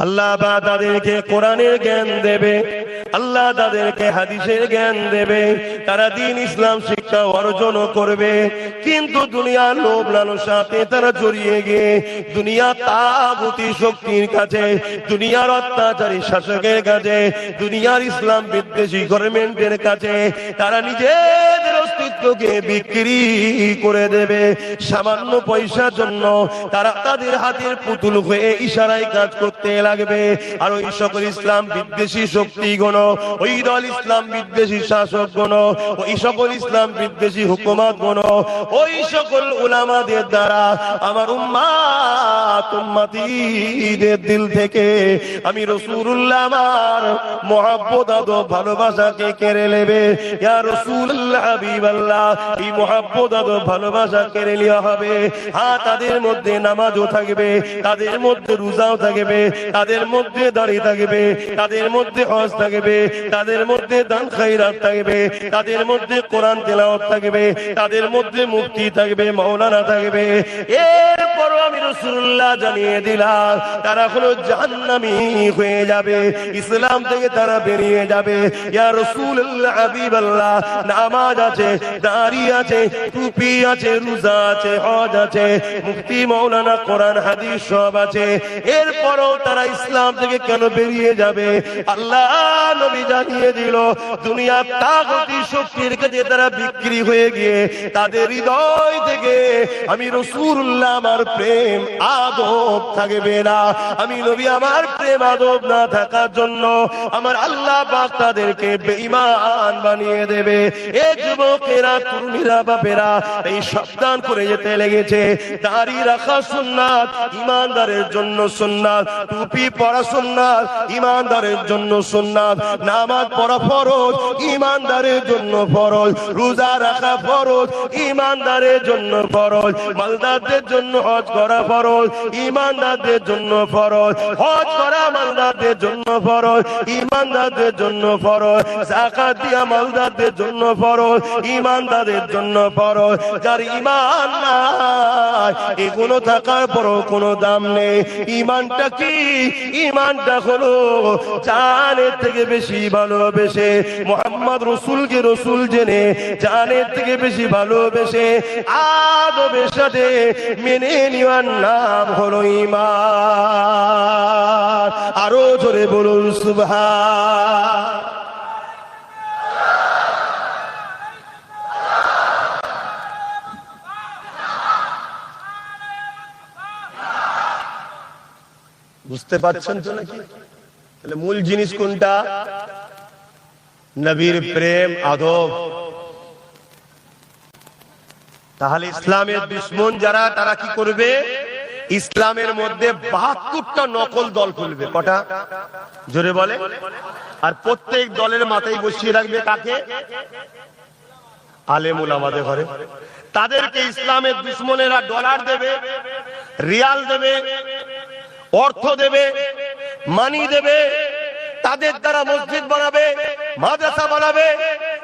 আল্লাহ তাদেরকে কোরআনের জ্ঞান দেবে, আল্লাহ তাদেরকে হাদিসের জ্ঞান দেবে, তারা দ্বীন ইসলাম শিক্ষা অর্জন করবে। কিন্তু দুনিয়ার লোভ লালসাতে তারা জড়িয়ে গিয়ে দুনিয়া তাগুতি শক্তির কাছে, দুনিয়ার অত্যাচারী শাসকের কাছে, দুনিয়ার ইসলাম বিদ্বেষী গভর্নমেন্টের কাছে তারা নিজেদের অস্তিত্বকে বিক্রি করে দেবে সামান্য পয়সার জন্য। তারা তাদের হাতের পুতুল হয়ে ইশারায় কাজ করতে লাগবে। আর ওই সকল ইসলাম বিদ্বেষী শক্তিগুণ, ওই দল ইসলাম বিদ্বেষী শাসক গুণ, ওই সকল ইসলাম বিদ্বেষী হুকুমত গুণ, ওই সকল উলামাদের দ্বারা আমার উম্মতীদের দিল থেকে আমি রাসূলুল্লাহ আমার মুহাব্বত আদব ভালোবাসাকে কেড়ে নেবে। ইয়া রাসূলুল্লাহ হাবিবাল্লাহ, এই মুহাব্বত আদব ভালোবাসা কেড়ে নেওয়া হবে। হ্যাঁ, তাদের মধ্যে নামাজও থাকবে, তাদের মধ্যে রোজাও থাকবে, তাদের মধ্যে দাড়ি থাকবে, তাদের মধ্যে হজ থাকবে, তাদের মধ্যে দান খায়রাত থাকবে, তাদের মধ্যে কোরআন তেলাওয়াত থাকবে, তাদের মধ্যে মুফতি থাকবে, মাওলানা থাকবে। এরপরও আমি রাসূলুল্লাহ জানিয়ে দিলাম তারা হলো জাহান্নামী হয়ে যাবে, ইসলাম থেকে তারা বেরিয়ে যাবে। ইয়া রাসূলুল্লাহ হাবিবাল্লাহ, নামাজ আছে, দাড়ি আছে, টুপি আছে, রোজা আছে, হজ আছে, মুফতি মাওলানা কোরআন হাদিস সব আছে, এরপরও তারা ইসলাম থেকে কেন বেরিয়ে যাবে? আল্লাহ নবী জানিয়ে দিল দুনিয়া তাগুতি শক্তির কাছে তারা বিক্রি হয়ে গিয়ে তাদের হৃদয় থেকে আমি রাসূলুল্লাহ আমার প্রেম আদব থাকবে না। আমি নবী আমার প্রেম আদব না থাকার জন্য আমার আল্লাহ পাক তাদেরকে বেঈমান বানিয়ে দেবে। এই যুবকেরা, তরুণীরা, বাপেরা এই সাবধান করে যেতে লেগেছে। দাড়ি রাখা সুন্নাত, ইমানদারের জন্য সুন্নাত, টুপি পরা সুন্নাত, ইমানদারের জন্য সুন্নাত, নামাজ পড়া ফরজ, ইমানদারের জন্য ফরজ, রোজা রাখা ফরজ, ইমানদারের জন্য ফরজ, মালদারদের জন্য হজ করা ফরজ, ইমানদারদের জন্য ফরজ, হজ করা মালদারদের জন্য ফরজ, ইমানদারদের জন্য ফরজ, যাকাত দিয়া মালদারদের জন্য ফরজ, ইমানদারদের জন্য ফরজ। যার ঈমান নাই, এগুলো থাকার পরও কোনো দাম নেই। ঈমানটা কি? ঈমানটা হলো জানের থেকে বেশি ভালোবেসে, মুহাম্মদ রাসূলকে রাসূল জেনে জানের থেকে বেশি ভালোবেসে আদবের সাথে মেনে নেওয়ার নাম হলো ঈমান। আরো জোরে বলুন সুবহান। বুঝতে পারছেন তো নাকি? তাহলে মূল জিনিস কোনটা? নবীর প্রেম আদব। তাহলে ইসলামের দুশমন যারা, তারা কি করবে? ইসলামের মধ্যে ৭২টা নকল দল খুলবে। কটা? জোরে বলে। আর প্রত্যেক দলের মাথায় বসিয়ে রাখবে কাকে? আলেম উলামাদের ঘরে। তাদেরকে ইসলামের দুশমনেরা ডলার দেবে, রিয়াল দেবে, অর্থ দেবে, মানি দেবে, তাদের দ্বারা মসজিদ বানাবে, মাদ্রাসা বানাবে,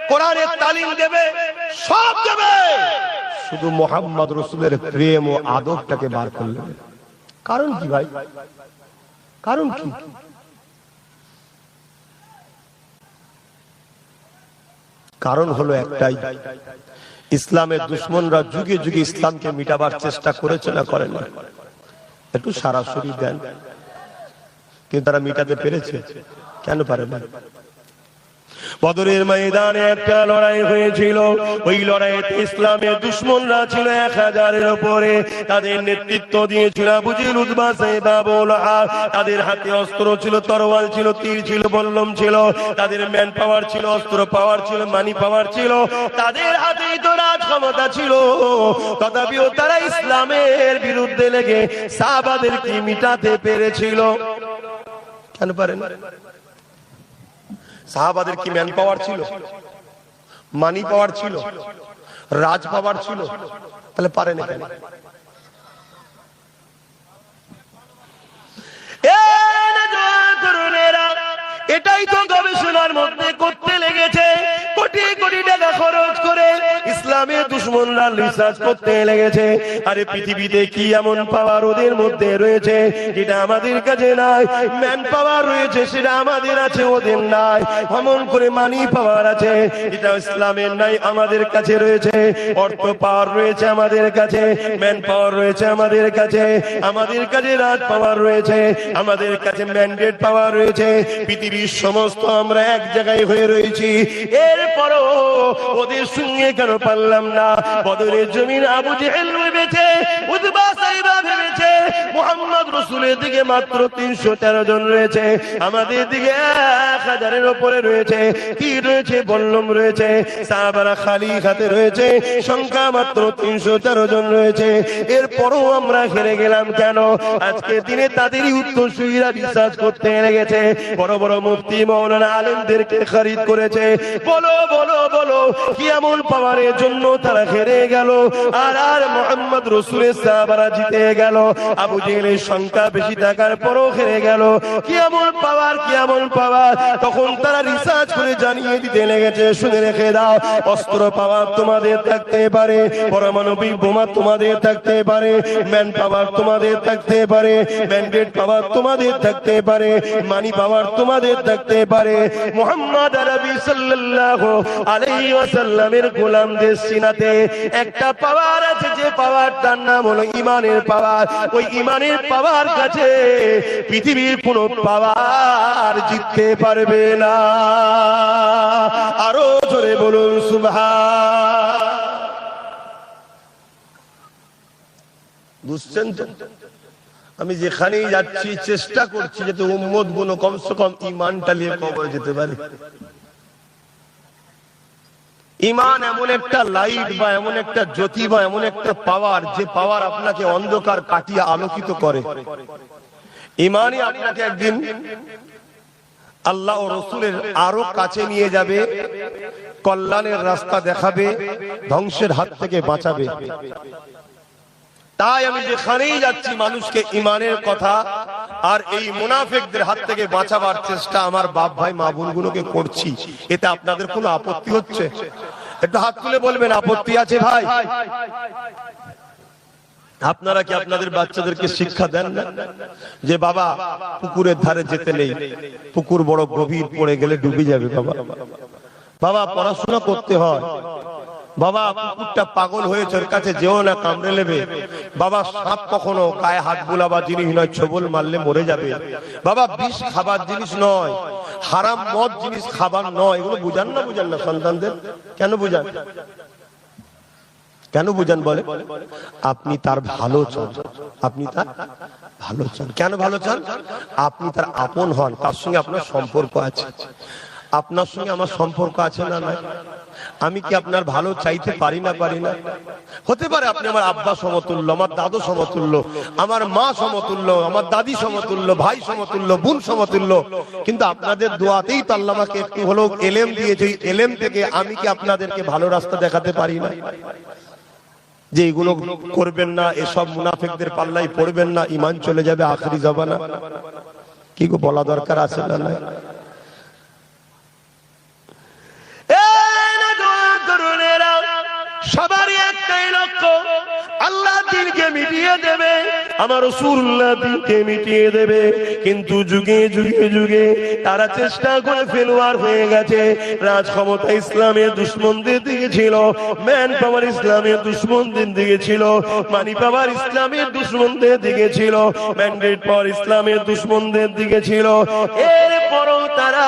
কোরআনের তালিম দেবে, সব দেবে, শুধু মুহাম্মদ রাসূলের প্রেম ও আদবটাকে বার করবে। কারণ কি ভাই? কারণ কি? কারণ হলো একটাই, ইসলামের দুশমনরা যুগে যুগে ইসলামকে মিটাবার চেষ্টা করেছে না করে না? একটু সরাসরি দেন, কিন্তু তারা মিটাতে পেরেছে? কেন পারে না? বদরের ময়দানে একটা লড়াই হয়েছিল। ওই লড়াইতে ইসলামের দুশমনরা ছিল ১০০০-এর উপরে। তাদের নেতৃত্ব দিয়েছিল আবু জেহেল, উতবা, সাইবা, আবু লাহাব। তাদের হাতে অস্ত্র ছিল, তরোয়াল ছিল, তীর ছিল, বল্লম ছিল। তাদের ম্যান পাওয়ার ছিল, অস্ত্র পাওয়ার ছিল, মানি পাওয়ার ছিল। তাদের হাতেই তো রাজ ক্ষমতা ছিল। তথাপিও তারা ইসলামের বিরুদ্ধে লেগে সাহাবাদেরকে মিটাতে পেরেছিল। কেন পারে না? সাহাবাদের কি ম্যান পাওয়ার ছিল, মানি পাওয়ার ছিল, রাজ পাওয়ার ছিল? তাহলে পারে না কেন? এটাই তো গবেষণার মধ্যে করতে লেগেছে। কোটি কোটি টাকা খরচ করে ইসলামের দুশ্মনরা রিসার্চ করতে লেগেছে, আরে পৃথিবীতে কি এমন পাওয়ার ওদের মধ্যে রয়েছে যেটা আমাদের কাছে নাই। ম্যান পাওয়ার রয়েছে সেটা আমাদের আছে, ওদের নাই। এমন করে মানি পাওয়ার আছে যেটা ইসলামের নাই, আমাদের কাছে রয়েছে। অর্থ পাওয়ার রয়েছে আমাদের কাছে, ম্যান পাওয়ার রয়েছে আমাদের কাছে, আমাদের কাছে রাজ পাওয়ার রয়েছে, আমাদের কাছে ম্যান্ডেট পাওয়ার রয়েছে। পৃথিবীর সমস্ত আমরা এক জায়গায় হয়ে রয়েছি, এরপরও ওদের সঙ্গে কেন পারলাম না? বদরের জমিন আবু জেহেল ভেবেছে, উতবা সাইবা ভেবেছে মুহাম্মদ রাসূলের দিকে মাত্র 313 জন রয়েছে, আমাদের দিকে 1000-এর উপরে রয়েছে। কি রয়েছে? বল্লম রয়েছে, সাহাবারা খালি হাতে রয়েছে, সংখ্যা মাত্র 313 জন রয়েছে। এরপরও আমরা হেরে গেলাম কেন? আজকে দিনে তাদেরই উত্তরসূরিরা রিসার্চ করতে লেগেছে, বড় বড় মুফতি মাওলানা আলেমদেরকে খরিদ করেছে। বলো বলো বলো, কি এমন পাওয়ারের জন্য তারা হেরে গেল? আর মুহাম্মদ রাসূলের সাহাবারা জিতে গেল। আবু জেহেলের সংখ্যা বেশি থাকার পরও হেরে গেল। কি এমন পাওয়ার, কি এমন পাওয়ার? তখন তারা রিসার্চ করে জানিয়ে দিতে লেগেছে, শুনে রেখে দাও, অস্ত্র পাওয়ার তোমাদের থাকতে পারে, পারমাণবিক বোমা তোমাদের থাকতে পারে, ম্যান পাওয়ার তোমাদের থাকতে পারে, ম্যান্ডেট পাওয়ার তোমাদের থাকতে পারে, মানি পাওয়ার তোমাদের থাকতে পারে। মুহাম্মদ আরবি সাল্লাল্লাহু আলাইহি ওয়াসাল্লামের গোলামদের সিনাতে একটা পাওয়ার আছে, যে পাওয়ারটার নাম হলো ঈমানের পাওয়ার। ওই ঈমানের পাওয়ার কাছে পৃথিবীর কোনো পাওয়ার জিততে পারবে না। আরো জোরে বলুন সুবহান। বুঝছেন তো? আমি যেখানেই যাচ্ছি চেষ্টা করছি যাতে উম্মত গুলো কমসে কম ঈমানটা নিয়ে কবরে যেতে পারে। ঈমান এমন একটা লাইট বা এমন একটা জ্যোতি বা এমন একটা পাওয়ার, যে পাওয়ার আপনাকে অন্ধকার কাটিয়ে আলোকিত করে। ঈমানই আপনাকে একদিন আল্লাহ ও রাসূলের আরো কাছে নিয়ে যাবে, কল্যাণের রাস্তা দেখাবে, ধ্বংসের হাত থেকে বাঁচাবে। তাই আমি যেখানেই যাচ্ছি মানুষকে ঈমানের কথা আর এই মুনাফিকদের হাত থেকে বাঁচাবার চেষ্টা আমার বাপ ভাই মা বোনগুলোকে করছি। এতে আপনাদের কোনো আপত্তি হচ্ছে? একটু হাত তুলে বলবেন আপত্তি আছে ভাই? আপনারা কি আপনাদের বাচ্চাদেরকে শিক্ষা দেন না যে বাবা পুকুরের ধারে যেতে নেই, পুকুর বড় গভীর, পড়ে গেলে ডুবে যাবে, বাবা বাবা পড়াশোনা করতে হয়, বাবা কুকুরটা পাগল হয়েছে ওর কাছে যেও না, কামড়ে নেবে, বাবা সাপ কখনো গায়ে হাত বুলাবার জিনিস নয়, ছোবল মারলে মরে যাবে, বাবা বিষ খাবার জিনিস নয়, হারাম মদ জিনিস খাবার নয়। এগুলো বুঝান না? বুঝান না সন্তানদের? কেন বুঝান? কেন বুঝান বলে? আপনি তার ভালো চান, আপনি তার ভালো চান। কেন ভালো চান? আপনি তার আপন হন, তার সঙ্গে আপনার সম্পর্ক আছে। আপনার সঙ্গে আমার সম্পর্ক আছে না? নাই। আমি কি আপনার ভালো চাইতে পারি না? পারি না। হতে পারে আপনি আমার আব্বা সমতুল্য, আমার দাদু সমতুল্য, আমার মা সমতুল্য, আমার দাদি সমতুল্য, ভাই সমতুল্য, বোন সমতুল্য, কিন্তু আপনাদের দোয়াতেই তো আল্লাহ আমাকে একটু হলেও এলেম দিয়েছে। এলেম থেকে আমি কি আপনাদেরকে ভালো রাস্তা দেখাতে পারি না? যে এগুলো করবেন না, এসব মুনাফিকদের পাল্লাই পড়বেন না, ঈমান চলে যাবে আখেরি জামানা, কি গো বলা দরকার আছে না? নাই। সবারই একটাই লক্ষ্য, আল্লাহ দ্বীনকে মিটিয়ে দেবে, আমার রাসূলুল্লাহ দ্বীনকে মিটিয়ে দেবে। কিন্তু যুগে যুগে যুগে তারা চেষ্টা করে ফেলোয়ার হয়ে গেছে। রাজ ক্ষমতা ইসলামের দুশমনদের দিকে ছিল, ম্যান পাওয়ার ইসলামের দুশমনদের দিকে ছিল, মানি পাওয়ার ইসলামের দুশমনদের দিকে ছিল, ম্যান্ডেট পাওয়ার ইসলামের দুশমনদের দিকে ছিল। এরপরও তারা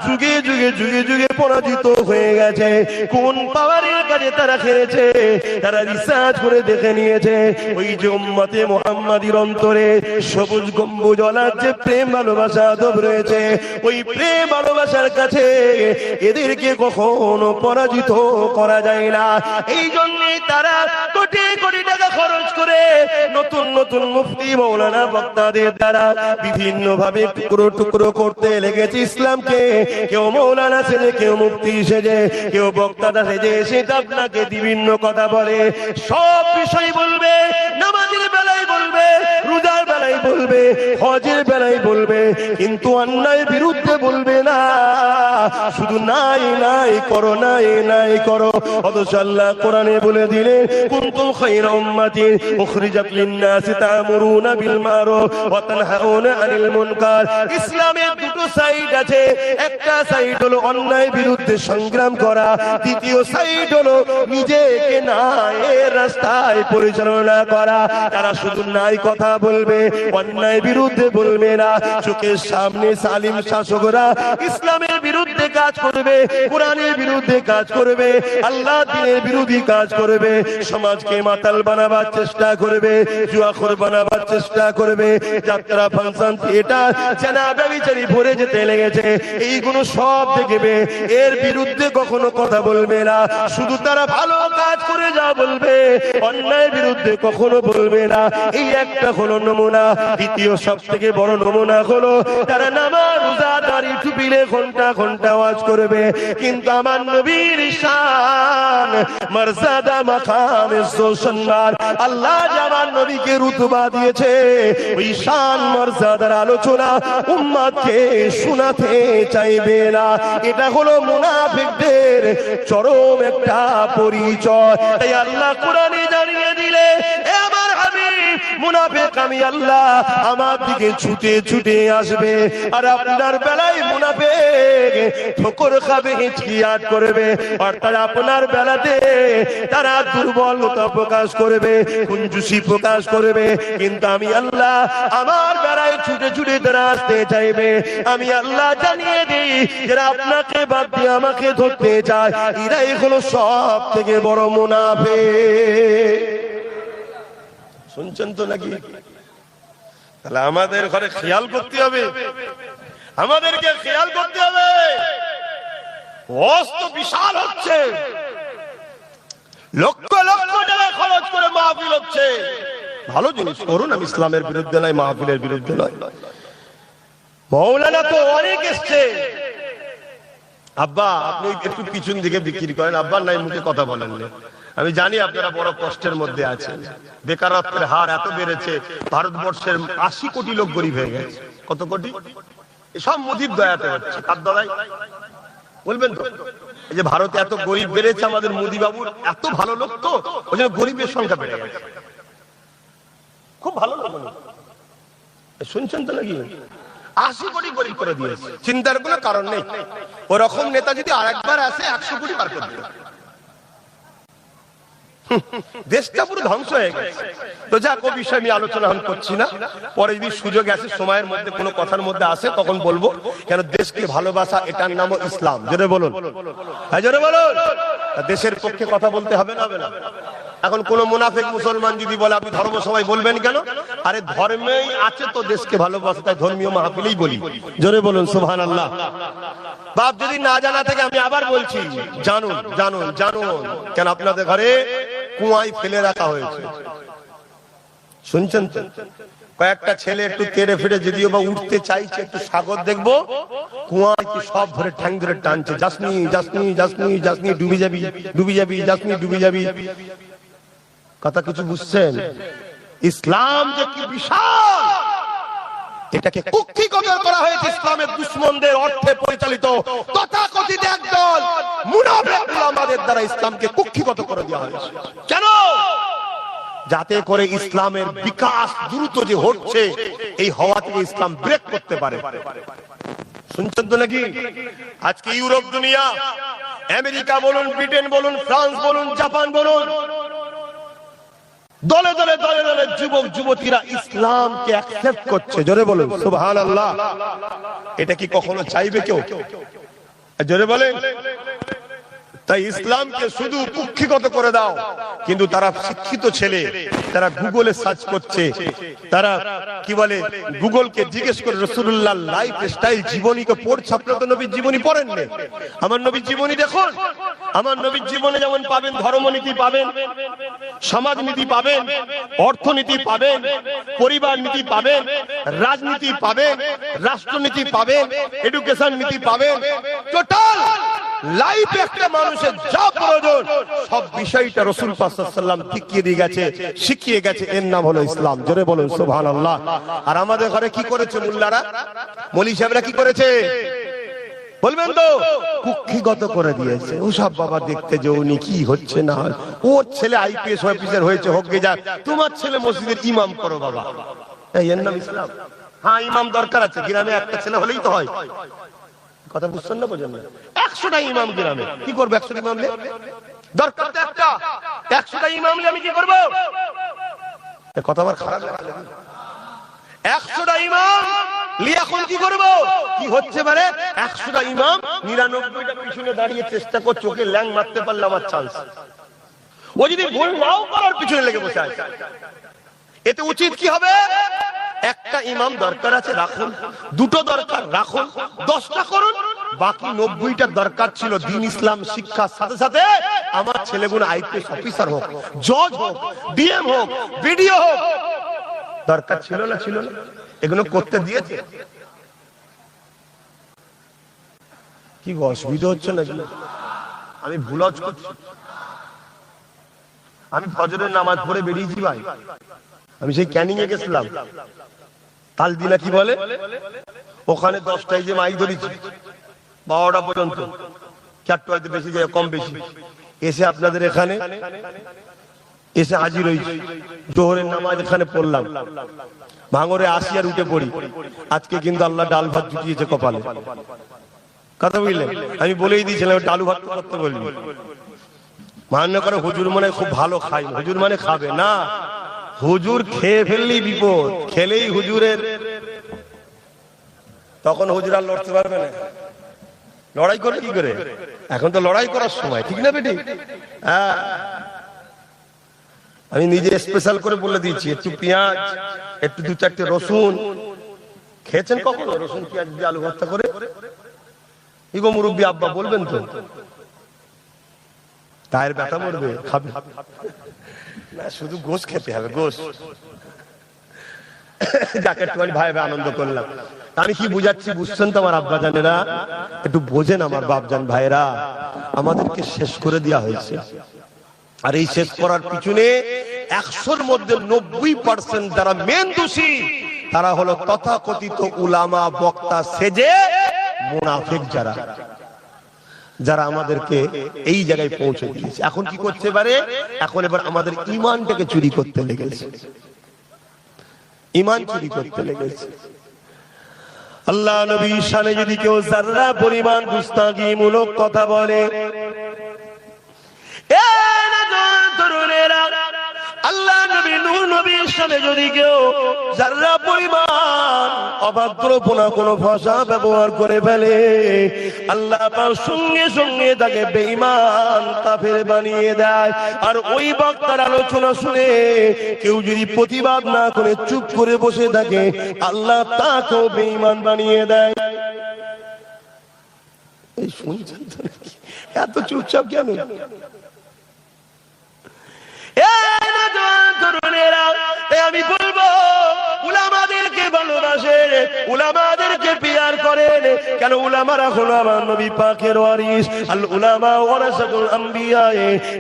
যুগে যুগে যুগে যুগে পরাজিত হয়ে গেছে। কোন পাওয়ারের কাছে তারা হেরেছে? তারা রিসার্চ করে দেখে নিয়েছে, ওই যে উম্মতে মুহাম্মাদীর অন্তরে সবুজ গম্বুজওয়ালার যে প্রেম ভালোবাসা আদব রয়েছে, ওই প্রেম ভালোবাসার কাছে এদেরকে কখনো পরাজিত করা যায় না। এই জন্যই তারা কোটি কোটি টাকা খরচ করে নতুন নতুন মুফতি মাওলানা বক্তাদের দ্বারা বিভিন্ন ভাবে টুকরো টুকরো করতে করতে লেগেছে ইসলামকে। কেউ মৌলানা সেজে, কেউ মুফতি সেজে, কেউ বক্তা সেজে সেটা আপনাকে বিভিন্ন কথা বলে, সব বিষয় বলবে, নামাজের বেলায় বলবে, রোজার বেলায় বলবে, হজের বেলায় বলবে, কিন্তু অন্যায় বিরুদ্ধে বলবে না, শুধু নাই নাই করো, নাই নাই করো। অথচ আল্লাহ কোরআনে বলে দিলেন, কুনতুম খায়রা উম্মাতিন উখরিজাত লিন-নাসি তা'মুরুনা বিল মারুফ ওয়া তানহাউনা আনিল মুনকার। ইসলামের দুটো সাইড আছে, একটা সাইড হলো অন্যায় বিরুদ্ধে সংগ্রাম করা, দ্বিতীয় সাইড হলো নিজেকে ন্যায়ের রাস্তায় পরিচালনা করা। তারা শুধু নাই কথা বলবে, অন্যায় বিরুদ্ধে বলবে না। চোখের সামনে সালিম শাসকরা ইসলামের বিরুদ্ধে কাজ করবে, কোরআনের বিরুদ্ধে কাজ করবে, আল্লাহ দ্বীনের বিরোধী কাজ করবে, সমাজকে মাতাল বানাবার চেষ্টা করবে, জুয়াখোর বানাবার চেষ্টা করবে, যাত্রা ফাংশন থিয়েটার জানা ব্যভিচারী ভরে যেতে লেগেছে, এইগুলো সব দেখবে, এর বিরুদ্ধে কখনো কথা বলবে না। শুধু তারা ভালো কাজ করে যা বলবে, অন্যায়ের বিরুদ্ধে কখনো বলবে না। এই একটা হলো নমুনা। দ্বিতীয় সব থেকে বড় নমুনা হলো তারা নামাজ রোজা দাড়ি টুপিলে ঘন্টা ঘন্টা ওয়াজ করবে, কিন্তু আমার নবীর শান মর্যাদা মাকাম সম্মান আল্লাহ আমার নবীকে রুতবা দিয়েছে, ওই শান মর্যাদার আলোচনা উম্মতকে শোনাতে চাইবে না। এটা হলো মুনাফিকদের চরম একটা পরিচয়। তাই আল্লাহ কোরআনে জানিয়ে দিলে, এ আমার হাবিব, মুনাফিক আমি আল্লাহ আমার দিকে ছুটে ছুটে আসবে, আর আপনার বেলায় মুনাফিক ঠোকর খাবে, হিচকিয়াত করবে, অর্থাৎ আপনার বেলাতে তারা দুর্বলতা প্রকাশ করবে, কুঞ্জুসি প্রকাশ করবে, কিন্তু আমি আল্লাহ আমার বেলায় ছুটে ছুটে তারা আসতে চাইবে। আমি আল্লাহ জানিয়ে দিই, যারা আপনাকে বাদ দিয়ে আমাকে ধরতে চায়, এরাই হলো সব থেকে বড় মুনাফিক। শুনছেন তো নাকি? তাহলে আমাদের ঘরে খেয়াল করতে হবে, আমাদেরকে খেয়াল করতে হবে। অস্ত বিশাল হচ্ছে, লক্ষ লক্ষ টাকা খরচ করে মাহফিল হচ্ছে, ভালো জিনিস করুন, আমি ইসলামের বিরুদ্ধে নয়, মাহফিলের বিরুদ্ধে নয়। মৌলানা তো অনেক এসছে, আব্বা আপনি একটু পিছন দিকে বিক্রি করেন, আব্বা নাই মুখে কথা বলেন না। আমি জানি আপনারা বড় কষ্টের মধ্যে আছেন, বেকারত্বের হার এত বেড়েছে, ভারতবর্ষের 80 কোটি লোক গরিব হয়ে গেছে। কত কোটি? সব মোদির দয়াতে হচ্ছে। কার দয়ায় বলবেন তো? এই যে ভারতে এত গরিব বেড়েছে, আমাদের মোদি বাবুর এত ভালো লোক, তো ওই জন্য গরিবের সংখ্যা বেড়ে গেছে। খুব ভালো লোক, শুনছেন তো নাকি? 80 কোটি গরিব করে দিয়েছে, চিন্তার কোনো কারণ নেই। ওরকম নেতা যদি আরেকবার আসে 100 কোটি পার করে দেবে, দেশটা পুরো ধ্বংস হয়ে গেছে। তো যাক, ও বিষয়ে আমি আলোচনা করছি না, পরে যদি সুযোগ আসে সময়ের মধ্যে কোনো কথার মধ্যে আসে তখন বলবো। কেন দেশকে ভালোবাসা, এটার নামও ইসলাম। জোরে বলুন, হ্যাঁ জোরে বলুন। দেশের পক্ষে কথা বলতে হবে না, হবে না? এখন কোন মুনাফিক মুসলমান যদি বলে আপনি ধর্ম সবাই বলবেন কেন? আরে ধর্মেই আছে তো দেশকে ভালোবাসা, তাই ধর্মীয় মাহফিলেই বলি। জোরে বলুন সুবহানাল্লাহ। বাপ যদি না জানা থাকে আমি আবার বলছি, জানুন জানুন জানুন। কেন আপনাদের ঘরে কুয়ায় ফেলে রাখা হয়েছে, শুনছেন তো? কয়েকটা ছেলে একটু তেড়ে ফিরে যদিও বা উঠতে চাইছে, একটু সাগর দেখবো, কুয়ায় সব ধরে ঠ্যাং ধরে টানছে, যাসনি যাসনি যাসনি যাসনি, ডুবে যাবি ডুবে যাবি, যাসনি ডুবে যাবি। কথা কিছু বুঝছেন? ইসলাম যে কি বিশাল, এটাকে কুক্ষিগত করা হয়েছে ইসলামের দুশমনদের অর্থে পরিচালিত তথাকথিত একদল মুনাফিক উলামাদের দ্বারা ইসলামকে কুক্ষিগত করে দেওয়া হয়েছে। কেন? যাতে করে ইসলামের বিকাশ দ্রুত যে হচ্ছে, এই হওয়া থেকে ইসলাম ব্রেক করতে পারে। শুনছেন তো নাকি? আজকে ইউরোপ দুনিয়া, আমেরিকা বলুন, ব্রিটেন বলুন, ফ্রান্স বলুন, জাপান বলুন, দলে দলে দলে দলে যুবক যুবতীরা ইসলামকে অ্যাকসেপ্ট করছে। জোরে বলুন সুবহানাল্লাহ। এটা কি কখনো চাইবে কেউ? জোরে বলেন। তাই ইসলামকে শুধু কুক্ষিগত করে দাও, কিন্তু তারা শিক্ষিত ছেলে, তারা গুগলে সার্চ করছে, তারা কি বলে গুগলকে জিজ্ঞেস করে রাসূলুল্লাহ লাইফ স্টাইল জীবনীকে পড়ছে। আপনারা তো নবীর জীবনী পড়েন না, আমার নবীর জীবনী দেখুন। আমার নবীর জীবনে যেমন পাবেন ধর্মনীতি পাবেন, সমাজনীতি পাবেন, অর্থনীতি পাবেন, পরিবার নীতি পাবেন, রাজনীতি পাবেন, রাষ্ট্রনীতি পাবেন, এডুকেশন নীতি পাবেন। টোটাল লাইফে একটা মানুষের যা প্রয়োজন সব বিষয়টা রাসূল পাক সাল্লাল্লাহু আলাইহি ওয়াসাল্লাম শিখিয়ে দিয়ে গেছে, শিখিয়ে গেছে। এর নাম হলো ইসলাম। জোরে বলুন সুবহানাল্লাহ। আর আমাদের ঘরে কি করেছে মোল্লারা, মৌলভী সাহেবরা কি করেছে বলবেন তো? কুক্ষিগত করে দিয়েছে। ও সব বাবা দেখতে যে উনি কি হচ্ছে না, ওর ছেলে আইপিএস অফিসার হয়েছে, হোক গে যাক, তোমার ছেলে মসজিদের ইমাম করো বাবা। এর নাম ইসলাম? হ্যাঁ, ইমাম দরকার আছে, গ্রামে একটা ছেলে হলেই তো হয়। কথা বুঝছেন না? বোঝেন না? 100টা ইমাম গ্রামে কি করবো? 100টা ইমাম দরকার তো একটা। 100টা ইমাম আমি কি করবো? কথা আমার খারাপ লাগে। 100টা ইমাম এখন কি করবো? কি হচ্ছে মানে 100টা ইমাম 99টা পিছনে দাঁড়িয়ে চেষ্টা করছে, ওকে ল্যাং মারতে পারলে আমার চান্স। ও যদি ভুল নাও করার পিছনে লেগে বসে আছে, এতে উচিত কি হবে? একটা ইমাম দরকার আছে, রাখুন। দুটো দরকার, রাখুন। 10টা করুন। বাকি 90টা দরকার ছিল দ্বীন ইসলাম শিক্ষার সাথে সাথে আমার ছেলেগুলো আইপিএস অফিসার হোক, জজ হোক, ডিএম হোক, বিডিও হোক। দরকার ছিল না? ছিল না? এগুলো করতে দিয়েছে। কি অসুবিধা হচ্ছে না? আমি ভুল করছি। আমি ফজরের নামাজ পড়ে বেরিয়েছি ভাই, আমি সেই ক্যানিং এ গেছিলাম, তালদিনা কি বলে ওখানে 10টায় যে মাইক ধরেছি 12টা পর্যন্ত, 4টা হয়তো বেশি যায়, কম বেশি। এসে আপনাদের এখানে এসে হাজির হয়েছি, জোহরের নামাজ এখানে পড়লাম, ভাঙরে আসি আর উঠে পড়ি। আজকে কিন্তু আল্লাহ ডাল ভাত জুটিয়েছে কপালে। কথা বুঝলেন? আমি বলেই দিয়েছিলাম ডালু ভাত করতে বলবি। মান্য করে হুজুর মানে খুব ভালো খাই, হুজুর মানে খাবে না। হুজুর খেয়ে ফেললেই বিপদ, খেলেই হুজুরের, তখন হুজুর আর লড়তে পারবে না। লড়াই করে কি করে? এখন তো লড়াই করার সময়, ঠিক না বেটি? হ্যাঁ, আমি নিজে স্পেশাল করে বলে দিয়েছি, একটু পেঁয়াজ, একটু 2-4টে রসুন। খেয়েছেন কখনো রসুন পেঁয়াজ দিয়ে আলু ভর্তা করে? ইগো মুরব্বী আব্বা বলবেন তো? গায়ের ব্যথা মরবে, খাবে না, শুধু গোশ খেতে হবে, গোশ। যাকে একটুখানি ভাই ভাই আনন্দ করলাম। আমি কি বুঝাচ্ছি বুঝছেন তো আমার আব্বা জানেরা? একটু বোঝেন আমার বাপজান ভাইরা। আমাদেরকে শেষ করে দেওয়া হয়েছে, আর এই শেষ করার পিছনে 100-র মধ্যে 90% যারা মেন দোষী তারা হলো তথাকথিত উলামা, বক্তা সেজে মুনাফিক, যারা আমাদেরকে এই জায়গায় পৌঁছে দিয়েছে। এখন কি করতে পারে? এখন এবার আমাদের ঈমানটাকে চুরি করতে লেগেছে, ঈমান চুরি করতে লেগেছে। আল্লাহ নবীর শানে যদি কেউ যারা পরিমাণ গুস্তাখীমূলক কথা বলে, আল্লাহ নবী নূর নবীর সামনে যদি কেউ যারা পরিমাণ অভদ্রপনা কোনো ভাষা ব্যবহার করে ফেলে, আল্লাহ পাক সঙ্গে সঙ্গে তাকে বেঈমান কাফের বানিয়ে দেয়। আর ওই বক্তার আলোচনা শুনে কেউ যদি প্রতিবাদ না করে চুপ করে বসে থাকে, আল্লাহ তাকেও বেঈমান বানিয়ে দেয়। এই শুনছেন তো? এত চুপচাপ কেন? আমি বলবো উলামাদেরকে ভালোবাসেন, উলামাদেরকে পিয়ার করেন। কেন? উলামারা হলো আমার নবী পাকের ওয়ারিস। আল উলামা ওয়ারাসাতুল আম্বিয়া।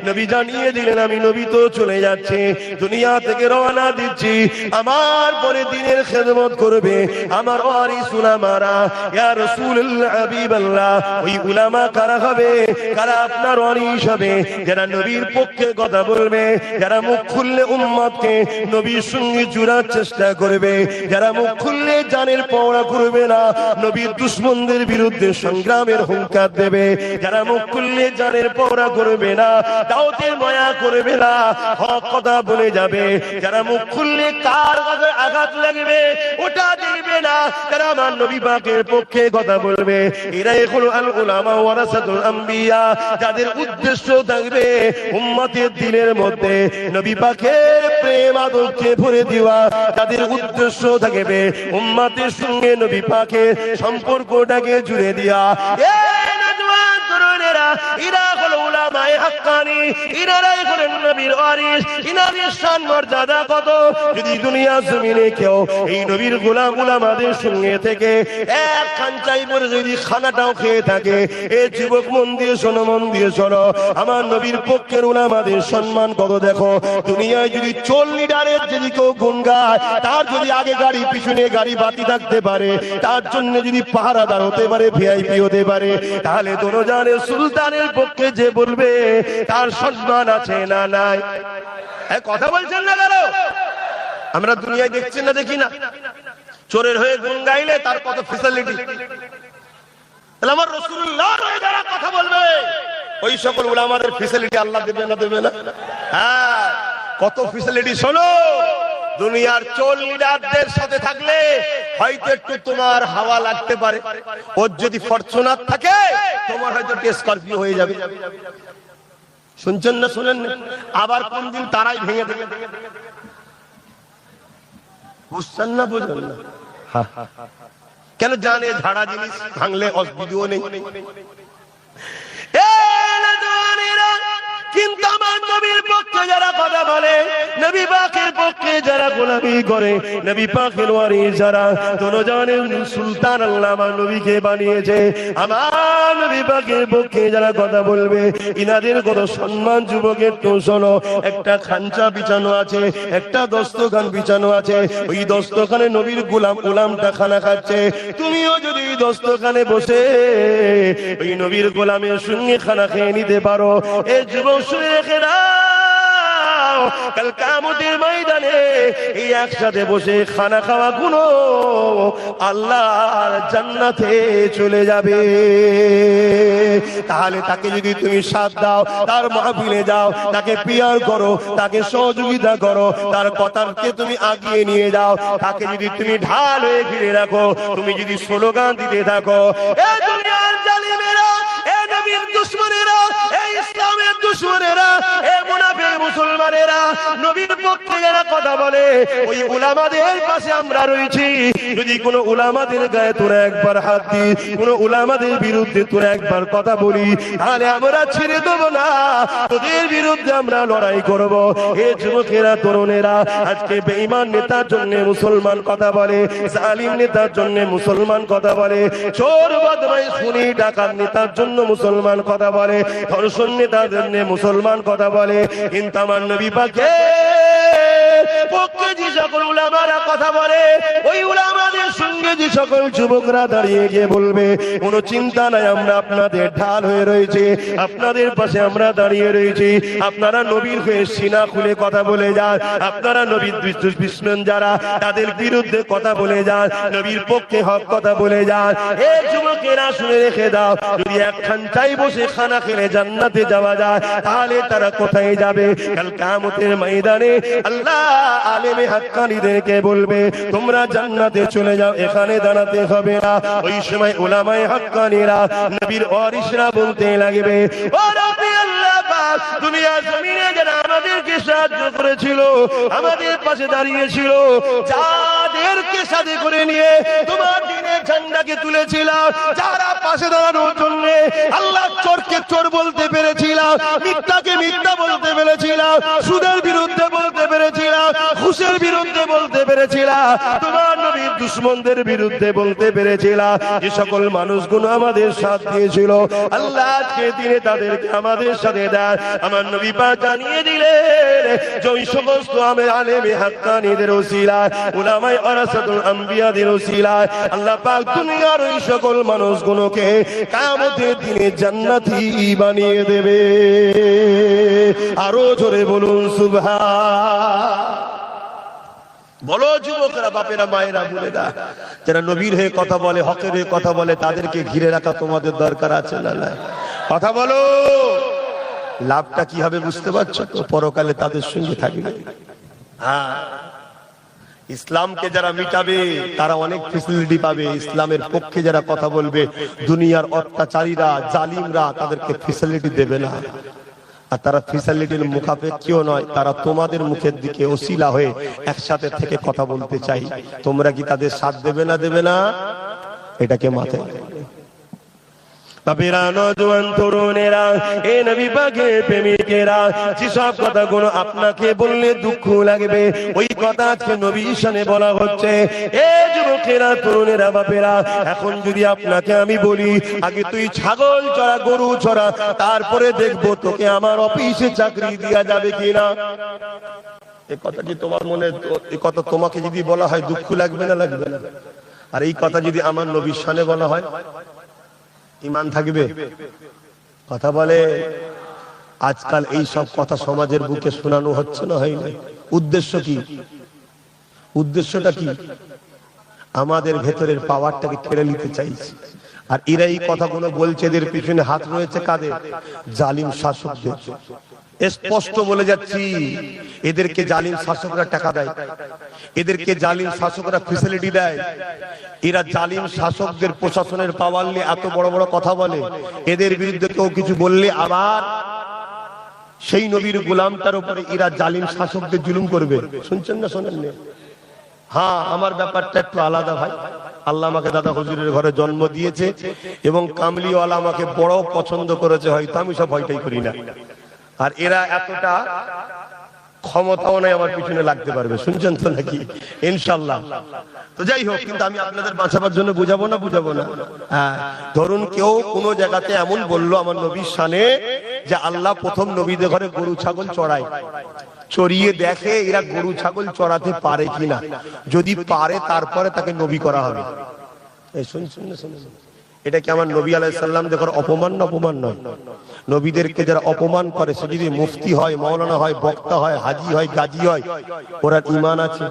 নবী জানিয়ে দিলেন আমি নবী তো চলে যাচ্ছে, দুনিয়া থেকে রওনা দিচ্ছি, আমার পরে দ্বীনের খেদমত করবে আমার ওয়ারিস উলামারা। ইয়া রাসূলুল্লাহ হাবিবাল্লাহ, ওই উলামা কারা হবে? কারা আপনার ওয়ারিস হবে? যারা নবীর পক্ষে কথা বলবে, যারা মুখ খুললে উম্মতকে নবীর সঙ্গে জুড়ার চেষ্টা করবে, যারা মুখ খুললে জানের পাওয়া করবে না, নবীর দুশমনদের বিরুদ্ধে সংগ্রামের হুঙ্কার দেবে, যারা মুখ খুললে জানের পাওয়া করবে না, দাওয়াতের মায়া করবে না, হক কথা বলে যাবে, যারা মুখ খুললে কার কাছে আঘাত লাগবে ওটা দেখবে না, যারা আমার নবী পাকের পক্ষে কথা বলবে, এরাই হলো আল উলামা ওয়ারাসাতুল আম্বিয়া, যাদের উদ্দেশ্য থাকবে উম্মতের দিলের মধ্যে নবী পাকের প্রেম আদরকে ভরে দেওয়া, যাদের উদ্দেশ্য থাকবে উম্মতের সঙ্গে নবী পাকের সম্পর্কটাকে জুড়ে দেওয়া। এরা হলো উলামায়ে হাক্কানি, এরাই হলেন নবীর ওয়ারিস। ইনাদের শান মর্যাদা কত! যদি দুনিয়া জমিনে কেউ এই নবীর গোলাম উলামাদের সঙ্গে থেকে এক খানচাই পরে যদি খানাটাও খেয়ে থাকে, এ যুবক মন দিয়ে শোনো, মন দিয়ে শোনো, আমার নবীর পক্ষের উলামাদের সম্মান কত দেখো। দুনিয়ায় যদি 40 লিটারের যদি কেউ গুণ গায়, তার যদি আগে গাড়ি পিছনে গাড়ি বাতি থাকতে পারে, তার জন্য যদি পাহারাদার হতে পারে, ভিআইপি হতে পারে, তাহলে দরজানের সুলতানের পক্ষে যে বলবে তার সম্মান আছে না নাই? কথা বলছেন না কেন? আমরা দুনিয়ায় দেখছি না, দেখি না? চোরের হয়ে গুণ গাইলে তার কত ফ্যাসিলিটি, তাহলে আমার রাসূলুল্লাহ যারা কথা বলবে ওই সকল উলামাদের ফ্যাসিলিটি আল্লাহ দেবে না, দেবে না? হ্যাঁ, কত ফ্যাসিলিটি। শোনো, দুনিয়ার 40 লিডারদের সাথে থাকলে হয়তো একটু তোমার হাওয়া লাগতে পারে, ওর যদি ফরচুনার থাকে তোমার হয়তো স্করপিও হয়ে যাবে। শুনছেন না? শুনেন না? আবার কোন দিন তারাই ভেঙে দেবে। বুঝছেন না? বুঝলেন না? কেন জানে ঝাড়া জিনিস ভাঙলে অসুবিধাও নেই। কিন্তু আমার নবীর পক্ষে যারা কথা বলে, নবী পাকের পক্ষে যারা গোলামি করে, নবী পাকের ওয়ারিস যারা, দরজানের সুলতান আল্লাহ আমার নবীকে বানিয়েছে, আমার নবী পাকের পক্ষে যারা কথা বলবে, ইনাদের কত সম্মান। যুবকের তো শোনো, একটা খাঞ্চা বিছানো আছে, একটা দস্তখান বিছানো আছে, ওই দস্তখানে নবীর গোলামটা খানা খাচ্ছে, তুমিও যদি দস্তখানে বসে ওই নবীর গোলামের সঙ্গে খানা খেয়ে নিতে পারো, এই যুবক শুনে রেখে দাও, কাল কিয়ামতের ময়দানে এই একসাথে বসে খানা খাওয়া গুলো আল্লাহর জান্নাতে চলে যাবে। তাহলে তাকে যদি তুমি সাথ দাও, তার মাহফিলে যাও, তাকে পিয়ার করো, তাকে সহযোগিতা করো, তার কথাকে তুমি আগিয়ে নিয়ে যাও, তাকে যদি তুমি ঢাল হয়ে ঘিরে রাখো, তুমি যদি স্লোগান দিতে থাকো, এই দুনিয়ার জালিমেরা, এই নবীর দুশমনেরা, এই ইসলামের দুশমনেরা, এই মুনাফিক মুসলমানেরা, নবীর পক্ষে যারা কথা বলে, ওই উলামাদের পাশে আমরা রয়েছি। যদি কোন উলামাদের গায়ে তোরা একবার হাত দিই, কোন উলামাদের বিরুদ্ধে তোরা একবার কথা বলি, তাহলে আমরা ছেড়ে দেবো না, তোদের বিরুদ্ধে আমরা লড়াই করব। এ যুবকেরা, তরুণেরা, আজকে বেঈমান নেতার জন্য মুসলমান কথা বলে, জালিম নেতার জন্য মুসলমান কথা বলে, চোর বদমাইশ খুনি ডাকাত নেতার জন্য মুসলমান কথা বলে, ধর্ষণ নেতার জন্য মুসলমান কথা বলে, কিন্তু আমার নবী পাকের পক্ষে যে সকল উলামারা কথা বলে, ওই উলামাদের সঙ্গে যে সকল যুবকরা দাঁড়িয়ে গিয়ে বলবে, কোনো চিন্তা নাই, আমরা আপনাদের ঢাল হয়ে রয়েছে, আপনাদের পাশে আমরা দাঁড়িয়ে রয়েছি, আপনারা নবীর হয়ে সিনা খুলে কথা বলে যান, আপনারা নবীর দুশমন যারা, তাদের বিরুদ্ধে কথা বলে যান, নবীর পক্ষে হক কথা বলে যান। এই যুবকেরা শুনে রেখে দাও, যদি একখান চাই বসে খানা খেলে জান্নাতে যাওয়া যায়, তাহলে তারা কোথায় যাবে? কাল কিয়ামতের ময়দানে আল্লাহ আলেমে হাক্কানীদেরকে বলবে, তোমরা জান্নাতে চলে যাও, এখানে দাঁড়াতে হবে না। ওই সময় উলামায়ে হাক্কানীরা, নবীর ওয়ারিসরা বলতে লাগবে, ও রাব্বি আল্লাহ পাক, দুনিয়ার জমিনে যারা আমাদেরকে সাহায্য করেছিল, আমাদের পাশে দাঁড়িয়েছিল, যাদেরকে সাথে করে নিয়ে তোমার দ্বীনের ঝান্ডাকে তুলেছিলাম, যারা পাশে দাঁড়ানোর জন্য আল্লাহ চোরকে চোর বলতে পেরেছিলাম, মিথ্যাকে মিথ্যা বলতে পেরেছিলাম, সুদের বিরুদ্ধে বলতে পেরেছিলাম, ঘুষের বিরুদ্ধে বলতে পেরেছিলাম, তোমার নবীর দুশমনদের বিরুদ্ধে বলতে পেরেছিলাম, যে সকল মানুষগুলো আমাদের সাথ দিয়েছিল, আল্লাহ আজকে দিনে তাদেরকে আমাদের সাথে দেন। আমার নবী পাক জানিয়ে দিলেন যে ওই সমস্ত আলেমে হাক্কানীদের ওসিলায়, উলামায়ে ওয়ারাসাতুল আম্বিয়াদের ওসিলায় আল্লাহ পাক দুনিয়ার ওই সকল মানুষগুলোকে কিয়ামতের দিনে জান্নাতি বানিয়ে দেবে। আরো জোরে বলুন সুবহান। বলো যুবকরা, বাপেরা, মায়েরা, বোনেরা, যারা নবীর হয়ে কথা বলে, হকের হয়ে কথা বলে, তাদেরকে ঘিরে রাখা তোমাদের দরকার আছে না নাই? কথা বলো। লাভটা কি হবে বুঝতে পারছো তো? পরকালে তাদের সঙ্গে থাকবে। হ্যাঁ, ইসলামকে যারা মিটাবে তারা অনেক ফেসিলিটি পাবে। ইসলামের পক্ষে যারা কথা বলবে, দুনিয়ার অত্যাচারীরা, জালিমরা তাদেরকে ফেসিলিটি দেবে না। আর তারা ফেসিলিটির মুখাপেক্ষীও নয়, তারা তোমাদের মুখের দিকে ওসিলা হয়ে একসাথে থেকে কথা বলতে চাই। তোমরা কি তাদের সাথ দেবে না? দেবে না? এটাকে মাথায় বাপেরা, নওজোয়ান তরুণেরা, এ নবী পাকের প্রেমিকেরা, যেসব কথাগুলো আপনাকে বললে দুঃখ লাগবে, ওই কথা আজকে নবী শানে বলা হচ্ছে। এ যুবকেরা, তরুণেরা, বাপেরা, এখন যদি আপনাকে আমি বলি, আগে তুই ছাগল চড়া, গরু চড়া, তারপরে দেখবো তোকে আমার অফিসে চাকরি দেয়া যাবে কিনা। এই কথা কি তোমার মনে, এই কথা তোমাকে যদি বলা হয় দুঃখ লাগবে না? লাগবে না? আর এই কথা যদি আমার নবীর শানে বলা হয়, ঈমান থাকবে? কথা বলে। আজকাল এই সব কথা সমাজের বুকে শোনানো হচ্ছে না, হয় না? উদ্দেশ্য কি? উদ্দেশ্যটা কি? আমাদের ভেতরের পাওয়ারটাকে কেড়ে নিতে চাইছে। আর এরা এই কথাগুলো বলছে, এদের পিছনে হাত রয়েছে কাদের? জালিম শাসকদের। স্পষ্ট বলে যাচ্ছি, এদেরকে জালিম শাসকরা টাকা দেয়, এদেরকে জালিম শাসকরা ফ্যাসিলিটি দেয়। এরা জালিম শাসকদের প্রশাসনের পাওয়ার নিয়ে এত বড় বড় কথা বলে। এদের বিরুদ্ধে কেউ কিছু বললে আবার সেই নবীর গোলামটার উপরে এরা জালিম শাসকদের জুলুম করবে। শুনছেন না? শোনেন না? হ্যাঁ, আমার ব্যাপারটা একটু আলাদা ভাই। আল্লাহ আমাকে দাদা হুজুরের ঘরে জন্ম দিয়েছে এবং কামলিওয়ালা আমাকে বড় পছন্দ করেছে, হয়তো আমি সব ভয়টাই করি না। আর এরা এতটা ক্ষমতাও নাই আমার পিছনে লাগতে পারবে। শুনছেন তো নাকি? ইনশাআল্লাহ। তো যাই হোক, কিন্তু আমি আপনাদের বাঁচাবার জন্য বুঝাবো না, বুঝাবো না। হ্যাঁ, ধরুন কেউ কোনো জায়গাতে এমন বললো আমার নবীর শানে যে আল্লাহ প্রথম নবীদের ঘরে গরু ছাগল চড়ায়, চড়িয়ে দেখে এরা গরু ছাগল চড়াতে পারে কিনা। যদি পারে তারপরে তাকে নবী করা হবে। শুনছেন না? শুনুন, এটা কি আমার নবী আলাইহিস সালাম দেখার অপমান না? অপমান নয়। নবীদেরকে যারা অপমান করে, সে যদি মুফতি হয়, মাওলানা হয়, বক্তা হয়, হাজি হয়, গাজী হয়, ওরা ঈমান আছে।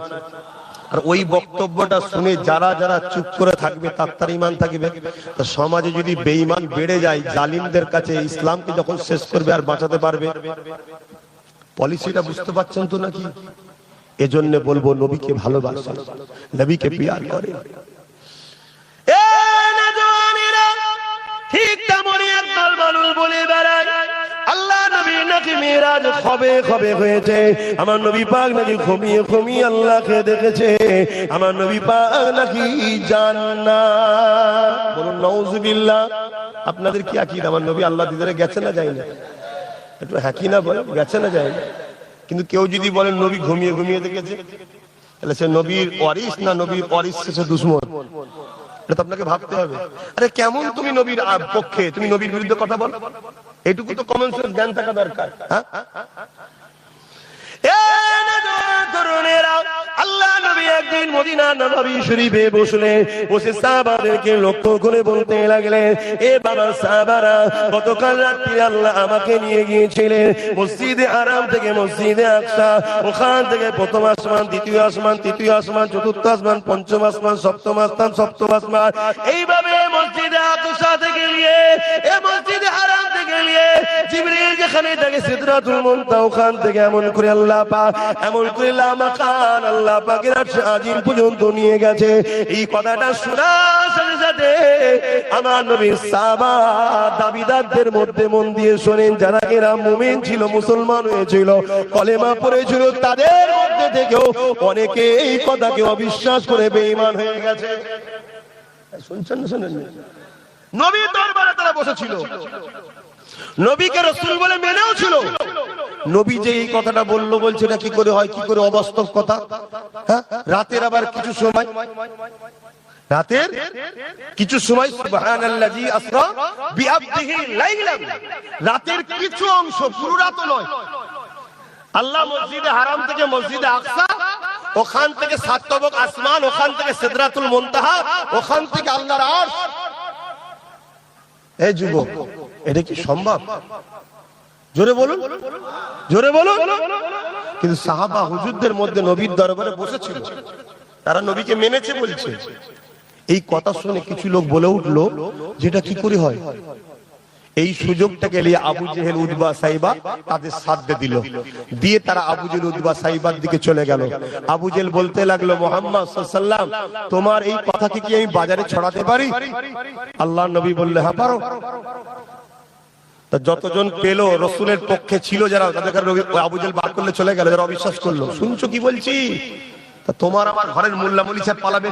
আর ওই বক্তব্যটা শুনে যারা যারা চুপ করে থাকবে তার ঈমান থাকবে। তো সমাজে যদি বেঈমান বেড়ে যায়, জালিমদের কাছে ইসলামকে যখন শেষ করবে আর বাঁচাতে পারবে? পলিসিটা বুঝতে পারছেন তো নাকি? এজন্য বলবো, নবীকে ভালোবাসেন, নবীকে প্যার করেন। ঠিক তেমনই একদল মানুষ বলে বেড়ায় আল্লাহ নবী নাকি মিরাজ খবে খবে হয়েছে, আমার নবী পাক নাকি ঘুমিয়ে ঘুমিয়ে আল্লাহকে দেখেছে, আমার নবী পাক নাকি জান্নাত। বলুন নাউজুবিল্লাহ। আপনাদের কি আকীদা? আমার নবী আল্লাহ দিদারে গেছে না যায় না? একটু হ্যাঁ কি না বলে, গেছে না যায় না? কিন্তু কেউ যদি বলেন নবী ঘুমিয়ে ঘুমিয়ে দেখেছে, তাহলে সে নবীর ওয়ারিস না নবীর ওয়ারিস সে দুশমন? এটা তো আপনাকে ভাবতে হবে। আরে কেমন তুমি নবীর পক্ষে, তুমি নবীর বিরুদ্ধে কথা বল? এটুকু তো কমন সেন্স জ্ঞান থাকা দরকার। হ্যাঁ, আল্লাহ নবী একদিন মদিনা নববী শরীফে বসলেন, বসে সাহাবাদেরকে লক্ষ্য করে বলতে লাগলেন, এ বাবা সাহাবারা, গতকাল রাত্রে আল্লাহ আমাকে নিয়ে গিয়েছিলেন মসজিদে হারাম থেকে মসজিদে আকসা, ওখান থেকে প্রথম আসমান, দ্বিতীয় আসমান, তৃতীয় আসমান, চতুর্থ আসমান, পঞ্চম আসমান, সপ্তম আসমান, সপ্তম আসমান, এইভাবে মসজিদে আকসা থেকে নিয়ে এ মসজিদে হারাম থেকে নিয়ে জিবরিল যেখানে থাকে সিদরাতুল মুনতাহা, ওখান থেকে এমন করে আল্লাহ পাক, এমন করে লামাকান আল্লাহ পাকের আরশে আজিম পর্যন্ত নিয়ে গেছে। এই কথাটা শোনার সাথে সাথে আমার নবীর সাহাবা দাবিদারদের মধ্যে মন দিয়ে শোনেন, যারা এরা মুমিন ছিল, মুসলমান হয়েছিল, কলেমা পড়েছিল, তাদের মধ্যে থেকেও অনেকে এই কথাকে অবিশ্বাস করে বেঈমান হয়ে গেছে। শুনছেন না? শুনেন? নবীর দরবারে তারা বসেছিল, নবীকে রাসূল বলে মেনেও ছিল। নবী যে এই কথাটা বললো, বলছে এটা কি করে হয়, কি করে অবাস্তব কথা। হ্যাঁ, রাতের আবার কিছু সময়, রাতের কিছু সময় সুবহানাল্লাযী আসরা বিআবদিহি লাইলান, রাতের কিছু অংশ, পুরো রাত নয়, আল্লাহ মসজিদে হারাম থেকে মসজিদে আকসা, ওখান থেকে সাত তবক আসমান, ওখান থেকে সিদরাতুল মুনতাহা, ওখান থেকে আল্লাহর আরশ। এই যুবক, এটা কি সম্ভব? জোরে বলুন, জোরে বলুন। কিন্তু সাহাবা হুজুরদের মধ্যে নবীর দরবারে বসেছিল, তারা নবীকে মেনেছে বলছে। এই কথা শুনে কিছু লোক বলে উঠলো, যেটা কি করে হয়? এই সুযোগটাকে নিয়ে আবু জেহেল উতবা সাইবা তাদের সাথে দিল, দিয়ে তারা আবু জেহেল উতবা সাইবার দিকে চলে গেল। আবু জেহেল বলতে লাগলো, মুহাম্মদ সাল্লাল্লাহু আলাইহি ওয়াসাল্লাম, তোমার এই কথাকে কি আমি বাজারে ছড়াতে পারি? আল্লাহর নবী বললে, হ্যাঁ পারো। তা যতজন পেল রাসূলের পক্ষে ছিল যারা, তাদেরকে আবু জেহেল বার করলে চলে গেল, যারা অবিশ্বাস করলো। শুনছো কি বলছি? তা তোমার আমার ঘরের মোল্লা মৌলভী সাহেব পালাবে,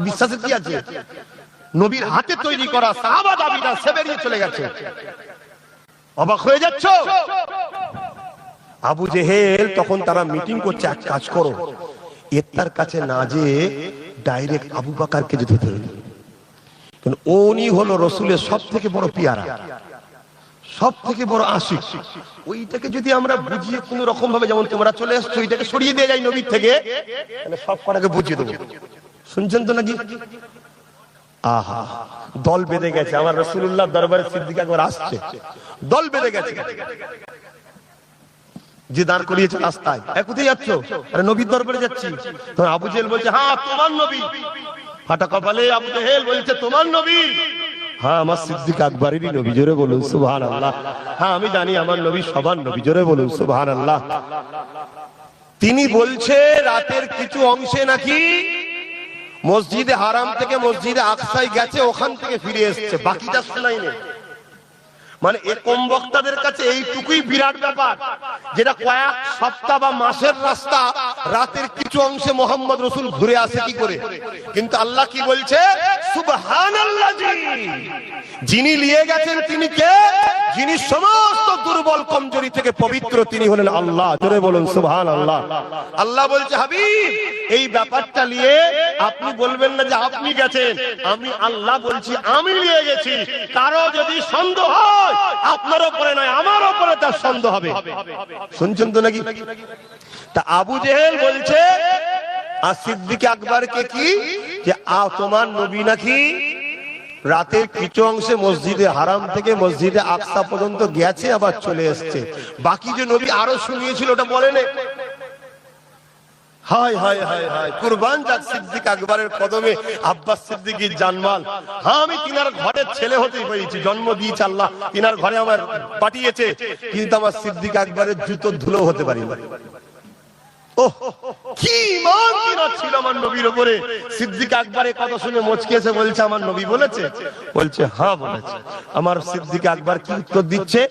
বিশ্বাসে কি আছে? নবীর হাতে তৈরি করা সাহাবা দাবিটা সে বেরিয়ে চলে গেছে। অবাক হয়ে যাচ্ছ? আবু জেহেল তখন তারা মিটিং করছে, এক কাজ করো, এর কাছে না যে ডাইরেক্ট আবু বকরকে যেতে হবে, কারণ উনি হলো রাসূলের সব থেকে বড় পিয়ারা, সব থেকে বড় আশিক। ওইটাকে যদি আমরা বুঝিয়ে কোন রকম ভাবে, যেমন তোমরা চলে আসছো, ওইটাকে সরিয়ে দিয়ে যাই নবীর থেকে, তাহলে সব কটাকে বুঝিয়ে দেবো। শুনছেন তো নাকি? আহা, দল বেঁধে গেছে। আমার রাসূলুল্লাহ দরবারে সিদ্দিক আকবর আসছে, দল বেঁধে গেছে। যে দাঁড় করিয়েছে রাস্তায়, কোথায় যাচ্ছ? আরে নবীর দরবারে যাচ্ছি। তো আবু জেহেল বলছে, হ্যাঁ তোমার নবী। ফাটা কপালে আবু জেহেল বলছে, তোমার নবী? হ্যাঁ, আমার সিদ্দিক আকবরেরই নবী। জোরে বলুন সুবহানাল্লাহ। হ্যাঁ, আমি জানি আমার নবী সবার নবী। জোরে বলুন সুবহানাল্লাহ। তিনি বলছে রাতের কিছু অংশে নাকি মসজিদে হারাম থেকে মসজিদে আকসায় গেছে, ওখান থেকে ফিরে এসেছে, বাকিটা শোনাই নেই। মানে এ কম বক্তাদের কাছে এইটুকুই বিরাট ব্যাপার, যেটা কয়েক সপ্তাহ বা মাসের রাস্তা, রাতের কিছু অংশে মোহাম্মদ রাসূল ঘুরে আসে কি করে। কিন্তু আল্লাহ কি বলছে? সুবহানাল্লাহি, যিনি নিয়ে গেছেন তিনি কে? যিনি সমস্ত দুর্বল কমজোরি থেকে পবিত্র, তিনি হলেন আল্লাহ। জোরে বলুন সুবহানাল্লাহ। আল্লাহ বলছে, হাবিব, এই ব্যাপারটা নিয়ে আপনি বলবেন না যে আপনি গেছেন, আমি আল্লাহ বলছি আমি নিয়ে গেছি। কারো যদি সন্দেহ হয়, আপনার উপরে নয় আমার উপরে তার সন্দেহ হবে। শুনছেন তো নাকি? তা আবু জেহেল বলছে আর সিদ্দিক আকবরকে কি, যে তোমার নবী নাকি রাতের কিছু অংশে মসজিদে হারাম থেকে মসজিদে আকসা পর্যন্ত গেছে, আবার চলে এসছে। বাকি যে নবী আরো শুনিয়েছিল ওটা বলেন। হায় হায় হায় হায়, কুরবান যাক সিদ্দিক আকবরের কদমে আব্বাস সিদ্দিকীর জানমাল। হ্যাঁ, আমি তিনার ঘরের ছেলে হতেই পেরেছি, জন্ম দিয়েছে আল্লাহ, তিনার ঘরে আমার পাঠিয়েছে, কিন্তু আমার সিদ্দিক আকবরের জুতোর ধুলো হতে পারি না। ওহ, কি ঈমান তিনার ছিল আমার নবীর উপরে। সিদ্দিক আকবরের কথা শুনে মুচকিয়েছে, বলছে আমার নবী বলেছে? বলছে হ্যাঁ বলেছে। আমার সিদ্দিক আকবর কি উত্তর দিচ্ছে?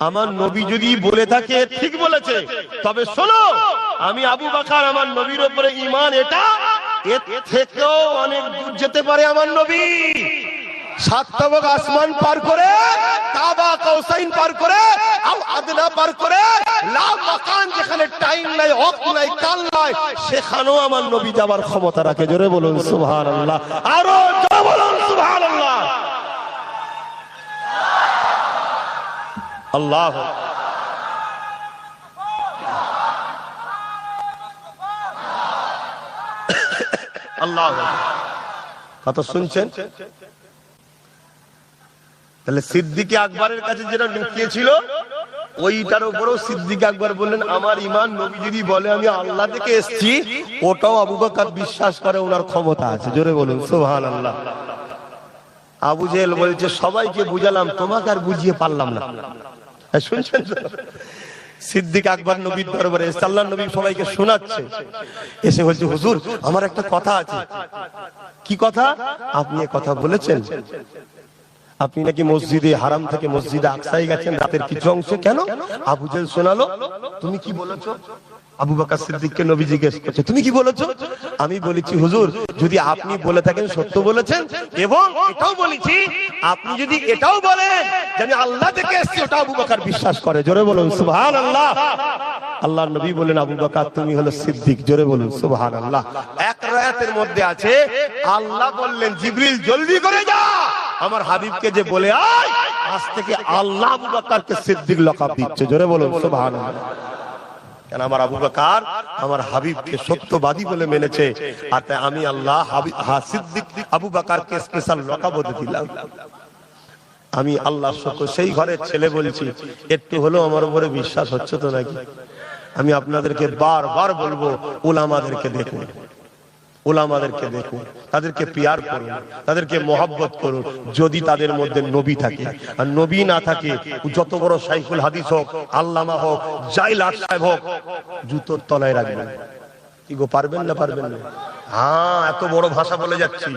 আমার নবী যদি বলে থাকে ঠিক বলেছে, তবে শোনো, আমি আবু বকর আমার নবীর উপরে ঈমান এটা, এর থেকেও অনেক দূর যেতে পারে আমার নবী। 7 তবক আসমান পার করে, কাবা কাউসাইন পার করে, আও আদনা পার করে, লা মাকান, যেখানে টাইম নাই, ওয়াক্ত নাই, কাল নাই, সেখানেও আমার নবী যাবার ক্ষমতা রাখে। জোরে বলুন সুবহানাল্লাহ। আরো জোরে বলুন সুবহানাল্লাহ। আল্লাহ আল্লাহ। কথা শুনছেন? তাহলে সিদ্দিক আকবরের কাছে যেটা লুকিয়েছিল, ওইটার উপরেও সিদ্দিক আকবর বললেন আমার ঈমান নবী যদি বলে আমি আল্লাহ থেকে এসেছি, ওটাও আবু বকর বিশ্বাস করে, ওনার ক্ষমতা আছে। জোরে বলুন সুবহানাল্লাহ। আবু জেহেল বলছে সবাইকে বুঝালাম, তোমাকে আর বুঝিয়ে পারলাম না। শুনছেন? সিদ্দিক আকবর নবীর দরবারে এসে আল্লাহর নবী সবাইকে শোনাচ্ছে, এসে বলছে হুজুর আমার একটা কথা আছে। কি কথা? আপনি এ কথা বলেছেন, আপনি নাকি মসজিদে হারাম থেকে মসজিদে আকসায় গেছেন রাতের কিছু অংশ। কেন? আবু জেহেল শোনালো। তুমি কি বলেছো? আবু বকর সিদ্দিককে নবী জিজ্ঞেস করছে, তুমি কি বলেছো? আমি বলেছি হুজুর, যদি আপনি বলে থাকেন সত্য বলেছেন, এবং এটাও বলেছি আপনি যদি এটাও বলেন যে আমি আল্লাহ থেকে এসেছি, ওটা আবু বকর বিশ্বাস করে। জোরে বলুন সুবহানাল্লাহ। আল্লাহর নবী বলেন আবু বকর তুমি হলো সিদ্দিক। জোরে বলুন সুবহানাল্লাহ। এক রায়াতের মধ্যে আছে আল্লাহ বললেন জিবরিল জলদি করে যা আমার হাবিবকে যে বলে আয়, আজ থেকে আল্লাহ আবু বকরকে সিদ্দিক লকাব দিচ্ছে। জোরে বলুন সুবহানাল্লাহ। কেন? আমার আবু বকর আমার হাবিবকে সত্যবাদী বলে মেনেছে, আর তাই আমি আল্লাহ সিদ্দিক আবু বকরকে স্পেশাল লকাব দিলাম। আমি আল্লাহর শকর সেই ঘরের ছেলে বলছি, একটু হলেও আমার উপরে বিশ্বাস হচ্ছে তো নাকি? আমি আপনাদেরকে বারবার বলবো, উলামাদেরকে দেখুন, উলামাদেরকে দেখুন, তাদেরকে পিয়ার করুন, তাদেরকে মহব্বত করুন। যদি তাদের মধ্যে নবী থাকে, আর নবী না থাকে, যত বড় শাইখুল হাদিস হোক, আল্লামা হোক, যাই লাট সাহেব হোক, জুতোর তলায় রাখবেন। কি গো, পারবেন না? পারবেন না? হ্যাঁ, এত বড় ভাষা বলে যাচ্ছি।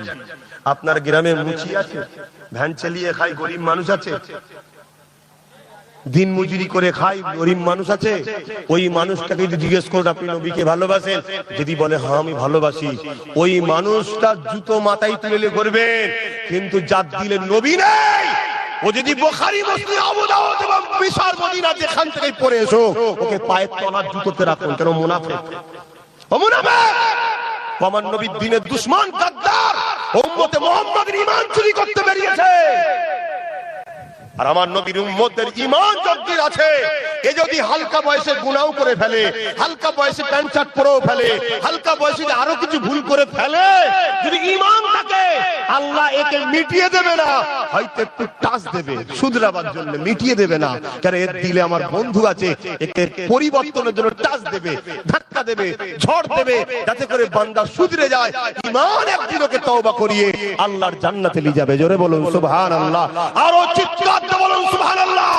আপনার গ্রামে মুচি আছে, ভ্যান চালিয়ে খায় গরিব মানুষ আছে, দিন মজুরি করে খায় গরিব মানুষ আছে। ওই মানুষটাকে যদি জিজ্ঞেস করুন আপনি নবীকে ভালোবাসেন, যদি বলে হ্যাঁ আমি ভালোবাসি, ওই মানুষটা জুতো মাথায় তুলে করবেন, কিন্তু যার দিলে নবী নেই, ও যদি বুখারী মুসলিম আবু দাউদ এবং মিশর মদিনা যেখান থেকে পড়ে এসো, ওকে পায়ের তলার জুতোতে রাখুন। কেন? মুনাফিক। ও মুনাফিক, আমার নবীর দ্বীনের দুশমন, গাদ্দার, উম্মতে মুহাম্মাদের ঈমান চুরি করতে বেরিয়েছে। আর আমার নবীর উম্মতের ঈমান যদ্দিন আছে, এ যদি হালকা বয়সে গুনাহ করে ফেলে, হালকা বয়সে প্যান্ট শার্ট পরেও ফেলে, হালকা বয়সে আরো কিছু ভুল করে ফেলে, যদি ঈমান থাকে, আল্লাহ একে মিটিয়ে দেবে না, হয়তো একটু টাচ দেবে শুধরাবার জন্য, মিটিয়ে দেবে না। কারণ এর দিলে আমার বন্ধু আছে, একে পরিবর্তনের জন্য টাচ দেবে, ধাক্কা দেবে, ঝড় দেবে, যাতে করে বান্দা শুধরে যায়। ঈমান একদিন ওকে তওবা করিয়ে আল্লাহর জান্নাতে নিয়ে যাবে। জোরে বলুন সুবহানাল্লাহ। আরো চিৎকার দিয়ে বলুন সুবহানাল্লাহ।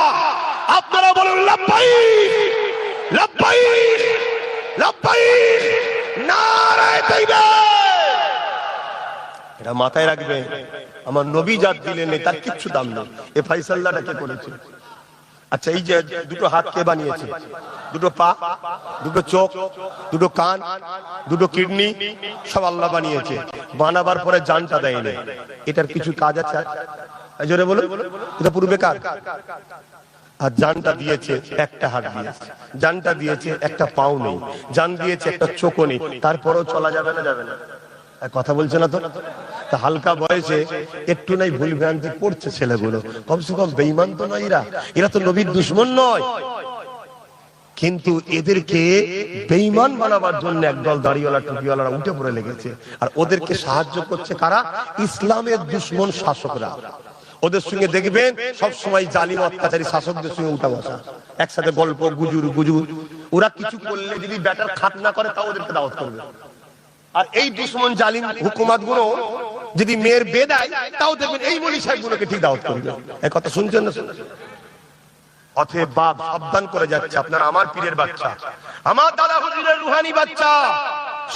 আপনারা বলুন লাব্বাইক লাব্বাইক লাব্বাইক, নারায়ে তাকবীর। এটা মাথায় রাখবে, আমার নবী যার দিলে নেই তার কিচ্ছু দাম নেই। এই ফয়সালাটা কে করেছে? আচ্ছা, এই যে দুটো হাত কে বানিয়েছে? দুটো পা, দুটো চোখ, দুটো কান, দুটো কিডনি, সব আল্লাহ বানিয়েছে। বানাবার পরে জানটা দেয়নি। এটার কিছু কাজ আছে? জোরে বলুন, এটা পুরো বেকার। আর জানটা দিয়েছে, একটা হাত দিয়েছে, জানটা দিয়েছে, একটা পাও নেই, জান দিয়েছে, একটা চোখও নেই, তারপরেও চলা যাবে না? যাবে না? কথা বলছে না তো? তা হালকা বয়সে একটু নাই ভুল ভ্রান্তি করছে ছেলেগুলো, কমসে কম বেঈমান তো নয় এরা, এরা তো নবীর দুশমন নয়। কিন্তু এদেরকে বেঈমান বানাবার জন্য একদল দাড়িওয়ালা টুপিওয়ালারা উঠে পড়ে লেগেছে। আর ওদেরকে সাহায্য করছে কারা? ইসলামের দুশমন শাসকরা। ওদের সঙ্গে দেখবেন সব সময় জালিম অত্যাচারী শাসকদের সঙ্গে উঠা বসা, একসাথে গল্প গুজুর গুজুর। ওরা কিছু করলে যদি ব্যাটার খাত না করে, তাও ওদেরকে দাওয়াত করবে। আর এই দুশমন জালিম হুকুমাত গুলো যদি মেয়ের বে দেয়, তাও দেখবেন এই মলি সাহেব গুলোকে ঠিক দাওয়াত করবে। এই কথা শুনছেন না? অতএব বাপ সাবধান করে যাচ্ছে, আপনার আমার পীরের বাচ্চা, আমার দাদা হুজুরের রুহানি বাচ্চা,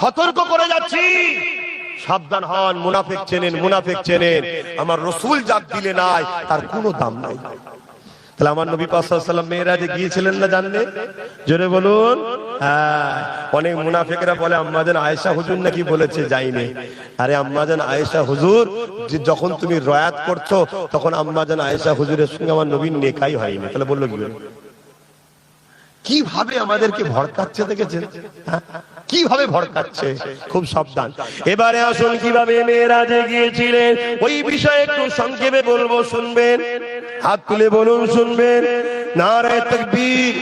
সতর্ক করে যাচ্ছি, সাবধান হন। মুনাফিক চেনেন, মুনাফিক চেনেন। আমার রাসূল যাক দিলে নাই, তার কোনো দাম নাই। তাহলে আমার নবী পাক সাল্লাল্লাহু আলাইহি ওয়াসাল্লাম মেরাজে গিয়েছিলেন না জানলে? জোরে বলুন। অনেক মুনাফিকরা বলে আম্মাজান আয়েশা হুজুর নাকি বলেছে যাইনি। আরে আম্মাজান আয়েশা হুজুর যখন তুমি রয়াত করছো, তখন আম্মাজান আয়েশা হুজুরের সঙ্গে আমার নবীর নেকাই হয়নি। তাহলে বললো কিভাবে আমাদেরকে ভড়কাচ্ছে, দেখেছেন কিভাবে ভড়কাচ্ছে? খুব সাবধান। এবারে আসুন কিভাবে মেরাজে গিয়েছিলেন, ওই বিষয়ে একটু সংক্ষেপে বলবো, শুনবেন? হাত তুলে বলুন শুনবেন। নারায়ে তাকবীর।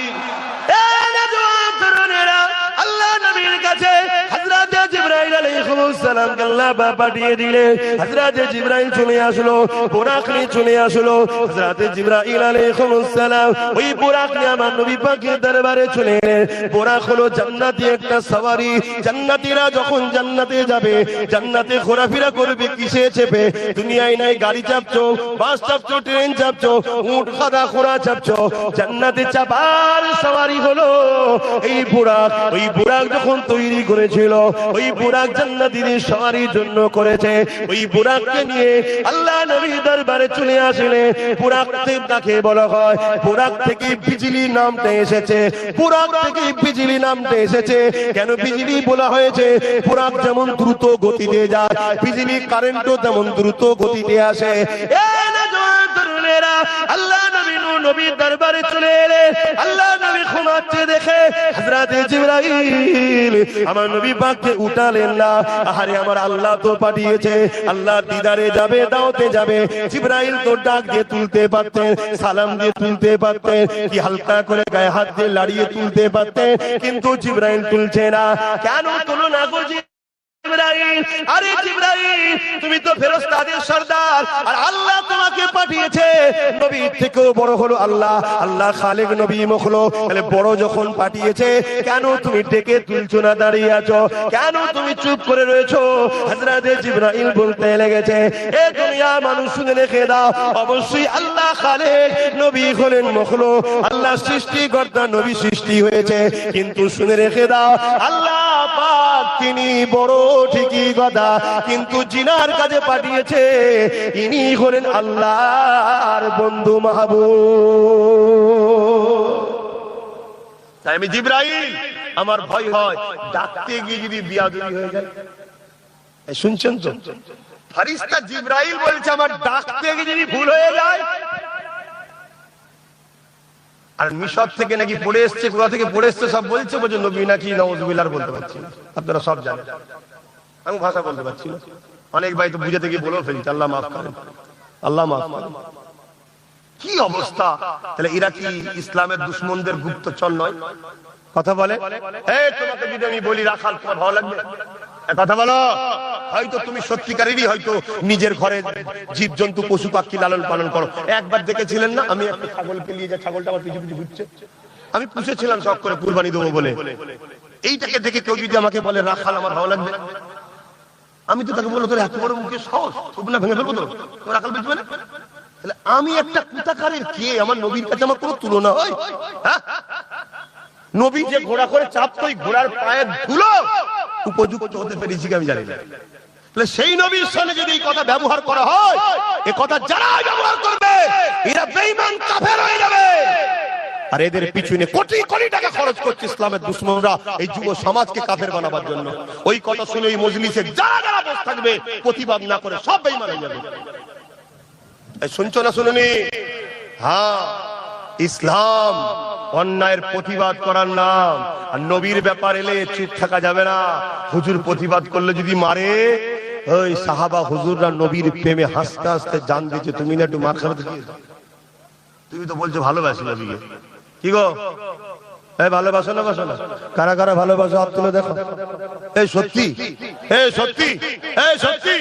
আল্লাহ নবীর কাছে হযরত জিবরাইল আলাইহিস সালাম কে আল্লাহ পাঠিয়ে দিলেন। হযরত জিবরাইল চলে আসলো, বুরাক নিয়ে চলে আসলো। হযরত জিবরাইল আলাইহিস সালাম ওই বুরাক নিয়ে আমার নবী পাকের দরবারে চলে এলেন। বুরাক হলো জান্নাতি একটা সওয়ারি। জান্নাতীরা যখন জান্নাতে যাবে, জান্নাতে ঘোরাফেরা করবে কিসে চেপে? দুনিয়ায় নাই গাড়ি চাপছো, বাস চাপছো, ট্রেন চাপছো, উট গাধা ঘোড়া চাপছো। জান্নাতে চাপার সওয়ারি হলো এই বুরাক। ওই বুরাক যখন তৈরি করেছিল, ওই বুরাক জান্নাতীদের সওয়ারির জন্য করেছে। ওই বুরাককে নিয়ে আল্লাহ নবী দরবারে চলে আসলে। বুরাক তাকে বলা হয়, বুরাক থেকে বিজলি নামতে এসেছে। বুরাক থেকে বিজলি নামতে এসেছে। কেন বিজলি বলা হয়েছে? বুরাক যেমন দ্রুত গতিতে যায়, বিজলি কারেন্টও তেমন দ্রুত গতিতে আসে। আল্লাহ নবী নবীর দরবারে চলে এলে, আল্লাহ নবী ঘুমাচ্ছে দেখে হযরত জিবরাইল আমার নবী পাককে উঠালেন না। আরে আমার আল্লাহ তো পাঠিয়েছে, আল্লাহ দিদারে যাবে, দাওতে যাবে। জিবরাইল তো ডাক দিয়ে তুলতে পারতেন, সালাম দিয়ে তুলতে পারতেন, কি হালকা করে গায়ে হাত দিয়ে লাড়িয়ে তুলতে পারতেন, কিন্তু জিবরাইল তুলছে না। কেন তুলো না গো? জিবরাইল, আরে জিবরাইল তুমি তো ফেরেশতাদের সরদার, আর আল্লাহ তোমাকে পাঠিয়েছে। নবীর থেকেও বড় হলো আল্লাহ, আল্লাহ খালিক নবী মখলুক, তাহলে বড় যখন পাঠিয়েছে কেন তুমি ডেকে তুলছো না, দাঁড়িয়ে আছো কেন, তুমি চুপ করে রয়েছো? হযরত জিবরাইল বলতে লেগেছে, এ দুনিয়া মানুষ শুনে রেখে দাও, অবশ্যই আল্লাহ খালিক, নবী হলেন মখলুক, আল্লাহ সৃষ্টিকর্তা, নবী সৃষ্টি হয়েছে, কিন্তু শুনে রেখে দাও আল্লাহ পাক তিনি বড় ঠিকই কথা, কিন্তু জিনার কাছে পাঠিয়েছে, ইনি হলেন আল্লাহর বন্ধু মাহবুব। তাই আমি জিবরাইল, আমার ভয় হয় ডাকতে গিয়ে যদি বিয়াদবি হয়ে যায়। শুনছেন তো, ফেরেশতা জিবরাইল বলছে আমার ডাকতে গিয়ে যদি ভুল হয়ে যায়। আর মিশর থেকে নাকি পড়ে এসছে, কোথা থেকে পড়ে এসছে সব বলছে, বলছে নবী নাকি নাউযুবিল্লাহ বলতে পারছি না, আপনারা সব জানেন, আমি ভাষা বলতে পারছি না, অনেক ভাই তো বুঝাতে গিয়ে বলেও ফেলছে, আল্লাহ মাফ করেন, আল্লাহ মাফ করেন। কি অবস্থা! তাহলে এরা কি ইসলামের দুশমনদের গুপ্তচর নয়? কথা বলে, এই তোমাকে যদি আমি বলি রাখাল, তোমার ভালো লাগবে? কথা বলো, হয়তো তুমি সত্যিকারেরই হয়তো নিজের ঘরে জীবজন্তু পশু পাখি লালন পালন করো। একবার দেখেছিলেন না, আমি একটা ছাগলকে নিয়ে যাই, ছাগলটা আমার পিছু পিছু ঘুরছে, আমি পুষেছিলাম শখ করে কুরবানি দেবো বলে। এইটাকে দেখে কেউ যদি আমাকে বলে রাখাল, আমার ভালো লাগবে? আমি তো তাকে বলবো তোর এত বড় মুখে সাহস, খুব না ভেঙে ফেলবো, তো রাখাল বেচবে না? তাহলে আমি একটা কুতাকারের কে, আমার নবীর কাছে আমার কোনো তুলনা হয়? নবী যে ঘোড়া করে চাপতো, ওই ঘোড়ার পায়ের ধুলো উপযুক্ত হতে পেরেছি আমি জানি না। তাহলে সেই নবীর সামনে যদি এই কথা ব্যবহার করা হয়, এই কথা যারা ব্যবহার করবে এরা বেঈমান কাফের হয়ে যাবে। আর এদের পিছনে কোটি কোটি টাকা খরচ করছে ইসলামের দুশমনরা এই যুব সমাজকে কাফের বানাবার জন্য। ওই কথা শুনে ওই মজলিসে যারা যারা বসে থাকবে, প্রতিবাদ না করে সব বেঈমান হয়ে যাবে। শুনছো না শুনুনি? হ্যাঁ, ইসলাম অন্যায়ের প্রতিবাদ করার নাম। আর নবীর ব্যাপার এলে চুপ থাকা যাবে না। হুজুর প্রতিবাদ করলে যদি মারে, ওই সাহাবা হুজুররা নবীর প্রেমে হাসতে হাসতে জান দিয়েছে, তুমি না একটু মার খাবে? তুমি তো বলছো ভালোবাসি নবীকে, কি গো ভালোবাসো না বাসো না? কারা কারা ভালোবাসো হাত তুলে দেখো। এই সত্যি, এই সত্যি, এই সত্যি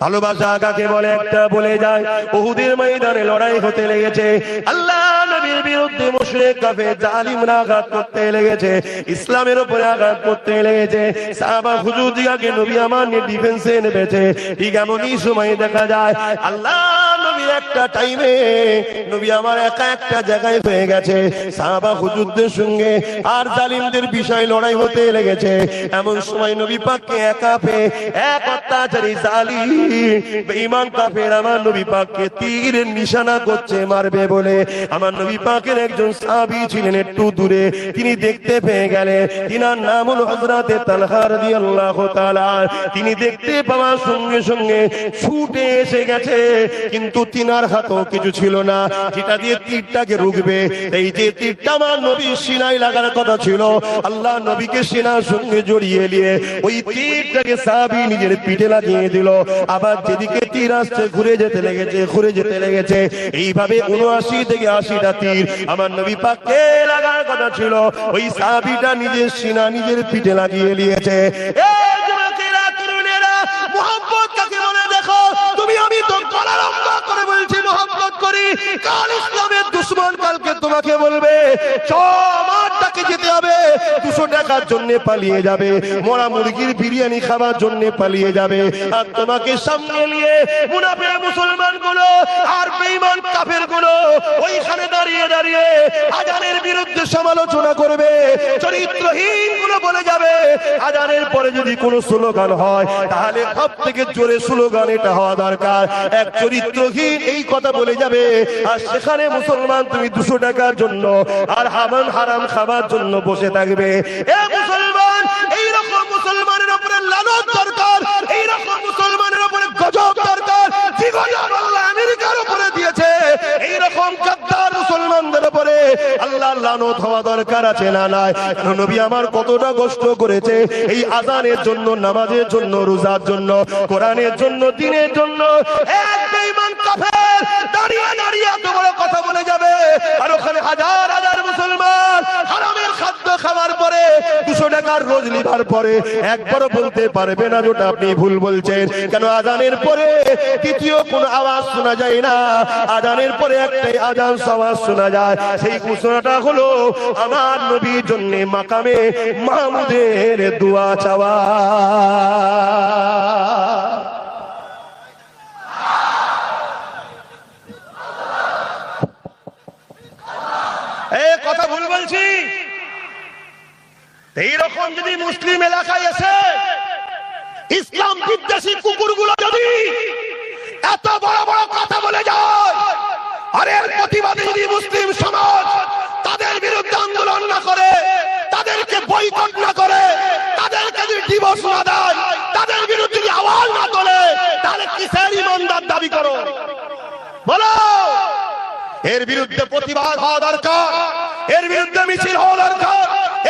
ভালোবাসা কাকে বলে একটা বলে যায়। উহুদের ময়দানে লড়াই হতে লেগেছে, আল্লাহ নবীর বিরুদ্ধে মুশরিক কাফের জালিমরা আঘাত করতে লেগেছে, ইসলামের উপরে আঘাত করতে লেগেছে। সাহাবা হুজুর দিগাকে নবী আমার ডিফেন্সে নেমেছে। ঠিক এমনই সময় দেখা যায় আল্লাহ নবী একটা টাইমে নবী আমার একা একটা জায়গায় হয়ে গেছে, সাহাবা হুজুরদের সঙ্গে আর জালিমদের বিষয় লড়াই হতে লেগেছে। এমন সময় নবী পাককে একা পেয়ে এক অত্যাচারী জালিম বেঈমান কাফের আমার নবী পাককে তীরের নিশানা করছে, মারবে বলে। আমার নবী পাকের একজন সাহাবী ছিলেন একটু দূরে, তিনি দেখতে পেয়ে গেলেন। তিনার নাম হলো হযরতে তালহা রাদিয়াল্লাহু তাআলা। তিনি দেখতে পাওয়ার সঙ্গে সঙ্গে ছুটে এসে গেছে, কিন্তু তিনার হাতেও কিছু ছিল না যেটা দিয়ে তীরটাকে রুখবে। এই যে তীরটা আমার নবীর সিনায় লাগার কথা ছিল, আল্লাহ নবীকে সিনার সঙ্গে জড়িয়ে নিয়ে ওই তীরটাকে সাহাবী নিজের পিঠে লাগিয়ে দিল। আবার যেদিকে তীর আসছে ঘুরে যেতে লেগেছে, ঘুরে যেতে লেগেছে। এইভাবে ৭৯ থেকে ৮০টা তীর আমার নবী পাককে লাগার কথা ছিল, ওই সাহাবীটা নিজের সিনা নিজের পিঠে লাগিয়ে নিয়েছে। এই যুবকেরা, তরুণেরা, মুহাব্বত কাকে বলে দেখো। তুমি আমি তো গলা লম্বা করে বলছি মুহাব্বত করি, কাল ইসলামের দুশমন কালকে তোমাকে বলবে চমারটাকে যেতে হবে, ২০০ টাকার জন্য পালিয়ে যাবে, মরা মুরগির বিরিয়ানি খাবার জন্য পালিয়ে যাবে। আর তোমাকে সামনে নিয়ে মুনাফিক মুসলমান গুলো আর বেঈমান কাফের গুলো ওইখানে দাঁড়িয়ে দাঁড়িয়ে আজানের বিরুদ্ধে সমালোচনা করবে, চরিত্রহীন গুলো বলে যাবে। আজানের পরে যদি কোনো স্লোগান হয়, তাহলে সব থেকে জোরে স্লোগান এটা হওয়া দরকার, এক চরিত্রহীন এই কথা বলে যাবে। আর সেখানে মুসলমান তুমি ২০০ টাকার জন্য আর হারাম খাবার জন্য বসে থাকবে। এ মুসলমান, এইরকম মুসলমানের উপরে লানত দরকার, এইরকম মুসলমানের উপরে গজব দরকার, যে গজব আল্লাহ আমেরিকার উপরে দিয়েছে, এইরকম গাদ্দার মুসলমানদের উপরে আল্লাহ লানত হওয়া দরকার আছে না নাই? নবী আমার কতটা কষ্ট করেছে এই আযানের জন্য, নামাজের জন্য, রোজার জন্য, কোরআনের জন্য, দ্বীনের জন্য। এক বেঈমান কাফের দাঁড়িয়ে দাঁড়িয়ে এত বড় কথা বলে যাবে, আর ওখানে হাজার হাজার মুসলমান হারামের খাদ্য খাওয়ার পরে পরে 200 টাকার রোজ নেবার পরে একবারও বলতে পারবে না যেটা আপনি ভুল বলছেন। কেন? আজানের পরে দ্বিতীয় কোনো আওয়াজ শোনা যায় না, আজানের পরে একটাই আজান আওয়াজ শোনা যায়, সেই ঘোষণাটা হলো আমার নবীর জন্য মাকামে মাহমুদের দোয়া চাওয়া। কথা ভুল বলছি? এইরকম যদি মুসলিম এলাকায় এসে ইসলাম বিদ্বেষী কুকুরগুলো যদি এত বড় বড় কথা বলে যায়, আর এর প্রতিবাদে যদি মুসলিম সমাজ তাদের বিরুদ্ধে আন্দোলন না করে, তাদেরকে বয়কট না করে, তাদেরকে যদি ডিভোর্স না দেয়, তাদের বিরুদ্ধে যদি আওয়াজ না তোলে, তাহলে কিসের ইমানদার দাবি করো? বলো। এর বিরুদ্ধে প্রতিবাদ হওয়া দরকার, এর বিরুদ্ধে মিছিল হওয়া দরকার,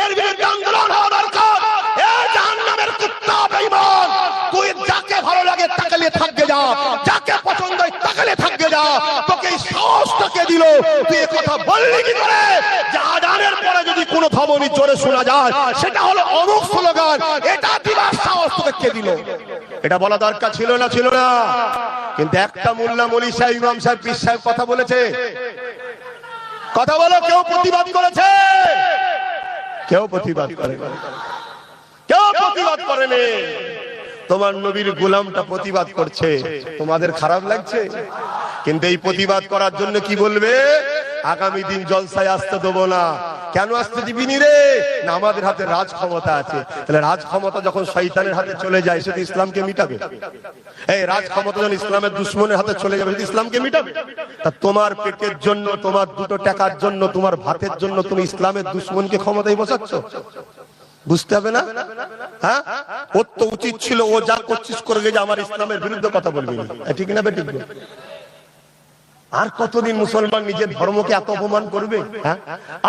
এর বিরুদ্ধে আন্দোলন হওয়া দরকার। এই জাহান্নামের কুত্তা বেঈমান, তুই যাকে ভালো লাগে তাকে নিয়ে থাকবে যা, যাকে পছন্দ হয় তাকে নিয়ে থাকবে যা। তোকে এই সাহসটাকে দিল, তুই এই কথা বললি কি করে যে আজানের পরে যদি কোনো ধমনী জোরে শোনা যায় সেটা হলো অমুক স্লোগান? এটা দিবার সাহস তোকে কে দিল? এটা বলা দরকার ছিল না? ছিল না? কিন্তু একটা মোল্লা মলি সাহেব, ইমাম সাহেব, পীর সাহেব কথা বলেছে। কথা বলো, কেউ প্রতিবাদ করেছে? কেউ প্রতিবাদ করে? কেউ প্রতিবাদ করেনি। তোমার নবীর গোলামটা প্রতিবাদ করছে, তোমাদের খারাপ লাগছে? কিন্তু এই প্রতিবাদ করার জন্য কি বলবে? আগামী দিন জলসায় আসতে দেবো না। কেন আসতে দিবিনি রে? না, আমাদের হাতে রাজ ক্ষমতা আছে। তাহলে রাজ ক্ষমতা যখন শয়তানের হাতে চলে যায় সেটা ইসলামকে মিটাবে? এই রাজ ক্ষমতা যখন ইসলামের দুশ্মনের হাতে চলে যাবে সেটা ইসলামকে মিটাবে? তা তোমার পেটের জন্য, তোমার দুটো টাকার জন্য, তোমার ভাতের জন্য তুমি ইসলামের দুশ্মনকে ক্ষমতায় বসাচ্ছ? বুঝতে হবে না? হ্যাঁ, ওর তো উচিত ছিল ও যা করছিস করে যে আমার ইসলামের বিরুদ্ধে কথা বলবি, ঠিক না বেঠিক? আর কতদিন মুসলমান নিজের ধর্মকে এত অপমান করবে? হ্যাঁ,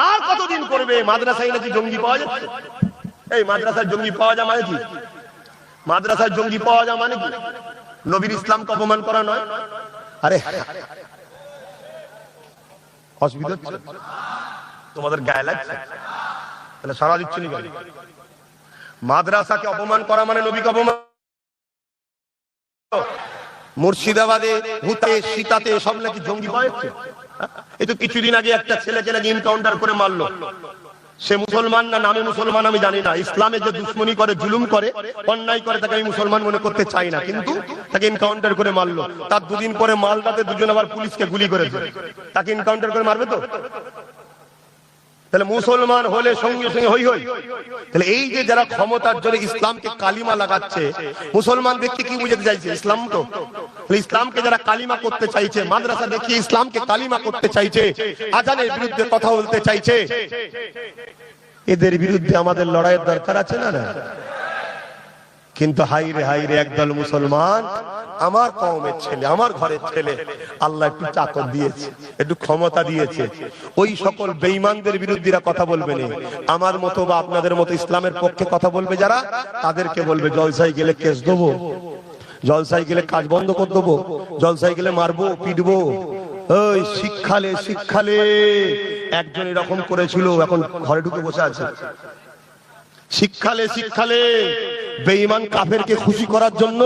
আর কতদিন করবে? মাদ্রাসায় নাকি জঙ্গি পাওয়া যাচ্ছে। এই মাদ্রাসায় জঙ্গি পাওয়া যায় মানে কি? মাদ্রাসায় জঙ্গি পাওয়া যায় মানে কি? নবীর ইসলামকে অপমান করা নয়? আরে অসুবিধা হচ্ছে? তোমাদের গায়ে লাগছে? তাহলে সারা দিচ্ছি না। মাদ্রাসাকে অপমান করা মানে নবীকে অপমান। মুর্শিদাবাদে, ভূতে, সীতাতে সব নাকি জঙ্গি পাওয়া যাচ্ছে। এই তো কিছুদিন আগে একটা ছেলেকে নাকি এনকাউন্টার করে মারলো। সে মুসলমান না নামে মুসলমান আমি জানি না। ইসলামে যে দুশ্মনী করে, জুলুম করে, অন্যায় করে, তাকে আমি মুসলমান মনে করতে চাই না, কিন্তু তাকে এনকাউন্টার করে মারলো। তার দুদিন পরে মালদাতে দুজন আবার পুলিশকে গুলি করেছে। তাকে এনকাউন্টার করে মারবে তো? তাহলে মুসলমান হলে সঙ্গে সঙ্গে হই হই। তাহলে এই যে যারা ক্ষমতার জন্য ইসলামকে কালিমা লাগাচ্ছে, মুসলমান ব্যক্তি কি বুঝাতে চাইছে? ইসলাম তো। ইসলামকে যারা কালিমা করতে চাইছে, মাদ্রাসা দেখিয়ে ইসলামকে কালিমা করতে চাইছে, আজানের বিরুদ্ধে কথা বলতে চাইছে, এদের বিরুদ্ধে আমাদের লড়াইয়ের দরকার আছে না? না। কিন্তু হাইরে হাইরে, একদল মুসলমান, আমার কওমের ছেলে, আমার ঘরের ছেলে, আল্লাহ একটু চাকর দিয়েছে, একটু ক্ষমতা দিয়েছে, ওই সকল বেঈমানদের বিরুদ্ধে কথা বলবে না। আমার মতো বা আপনাদের মতো ইসলামের পক্ষে কথা বলবে যারা, তাদেরকে বলবে জলসায় গেলে কেস দেবো, জলসায় গেলে কাজ বন্ধ করে দেবো, জলসায় গেলে মারবো, পিটবো। ওই শিক্ষালে শিক্ষালে একজন এরকম করেছিল, এখন ঘরে ঢুকে বসে আছে। শিক্ষালে শিক্ষালে বেঈমান কাফেরকে খুশি করার জন্য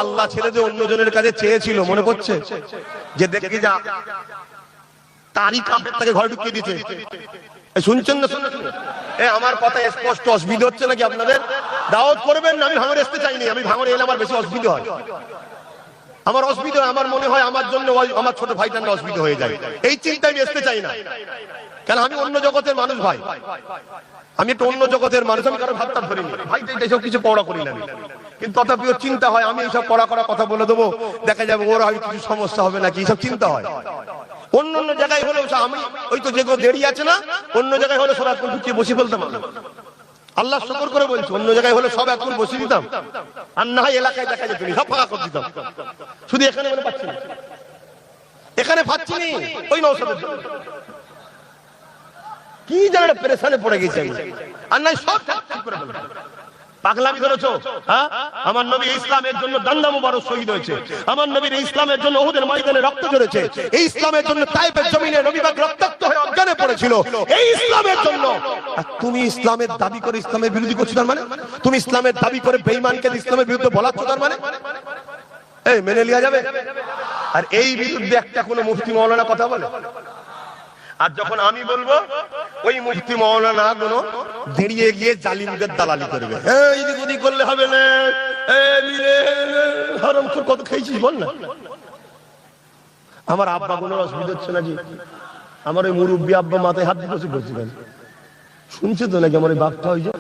আল্লাহ ছেড়ে দিয়ে অন্যজনের কাছে চেয়েছিল, মনে পড়ছে? যে দেখে যা তারই কাফের তাকে ঘরে ঢুকিয়ে দিয়েছে। শুনছেন না? শুনছেন? আমার কথা স্পষ্ট। অসুবিধা হচ্ছে নাকি আপনাদের? দাওয়াত করবেন না? আমি ভাঙড়ে আসতে চাইনি। আমি ভাঙড়ে এলে আমার বেশি অসুবিধা হয়। আমার অসুবিধা হয়, আমার মনে হয় আমার জন্য আমার ছোট ভাইটার অসুবিধা হয়ে যায়। এই চিন্তা আমি আসতে চাই না। কেন? আমি অন্য জগতের মানুষ ভাই, আমি একটু অন্য জগতের মানুষ। আমি কারো ভাবটা ধরিনি ভাই, এইসব কিছু পড়া করি না। কিন্তু তথাপিও চিন্তা হয় আমি এইসব পড়া করা কথা বলে দেবো, দেখা যাবে ওর হয়তো কিছু সমস্যা হবে নাকি, এইসব চিন্তা হয়। অন্য অন্য জায়গায় হলেও আমি ওই তো যেগুলো দেরি আছে না, অন্য জায়গায় হলে সব এখন ঢুকিয়ে বসে ফেলতাম। আল্লাহ শুকর করে বলছি, অন্য জায়গায় হলে সব এখন বসে দিতাম, আর না হয় এলাকায় দেখা যেত সব ফাঁকা করে দিতাম। শুধু এখানে মানে পাচ্ছি না, এখানে পাচ্ছি নি। ওই নৌসাদের কি যেন পেরেশানে পড়ে গেছে আমি, আর নাই সব ঠিক করে ফেলতাম। পাগলামি করেছো? হ্যাঁ, আমার নবী ইসলামের জন্য দান্না মুবারক শহীদ হয়েছে, আমার নবীর ইসলামের জন্য উহুদের ময়দানে রক্ত ঝরেছে, এই ইসলামের জন্য তায়েফের জমিনে নবী পাক রক্তাক্ত হয়ে অজ্ঞানে পড়েছিল, এই ইসলামের জন্য। আর তুমি ইসলামের দাবি করে ইসলামের বিরোধী করছো, তার মানে তুমি ইসলামের দাবি করে বেঈমানকে ইসলামের বিরুদ্ধে বলাচ্ছ, তার মানে এই মেনে লিয়া যাবে? আর এই বিরুদ্ধে একটা কোনো মুফতি মাওলানা কথা বলে? আর যখন আমি বলবো, ওই মুফতি মাওলানা কোনো দাঁড়িয়ে গিয়ে জালিমদের দালালি করবে, এদিক ওদিক করলে হবে না, হারামখোর কত খেয়েছিস বল না। আমার আব্বা কোনো অসুবিধা হচ্ছে না জি? আমার ওই মুরব্বী আব্বা মাথায় হাত দিয়ে বসে বলছিলেন, শুনছে তো নাকি আমার ওই বাপটা ওই যে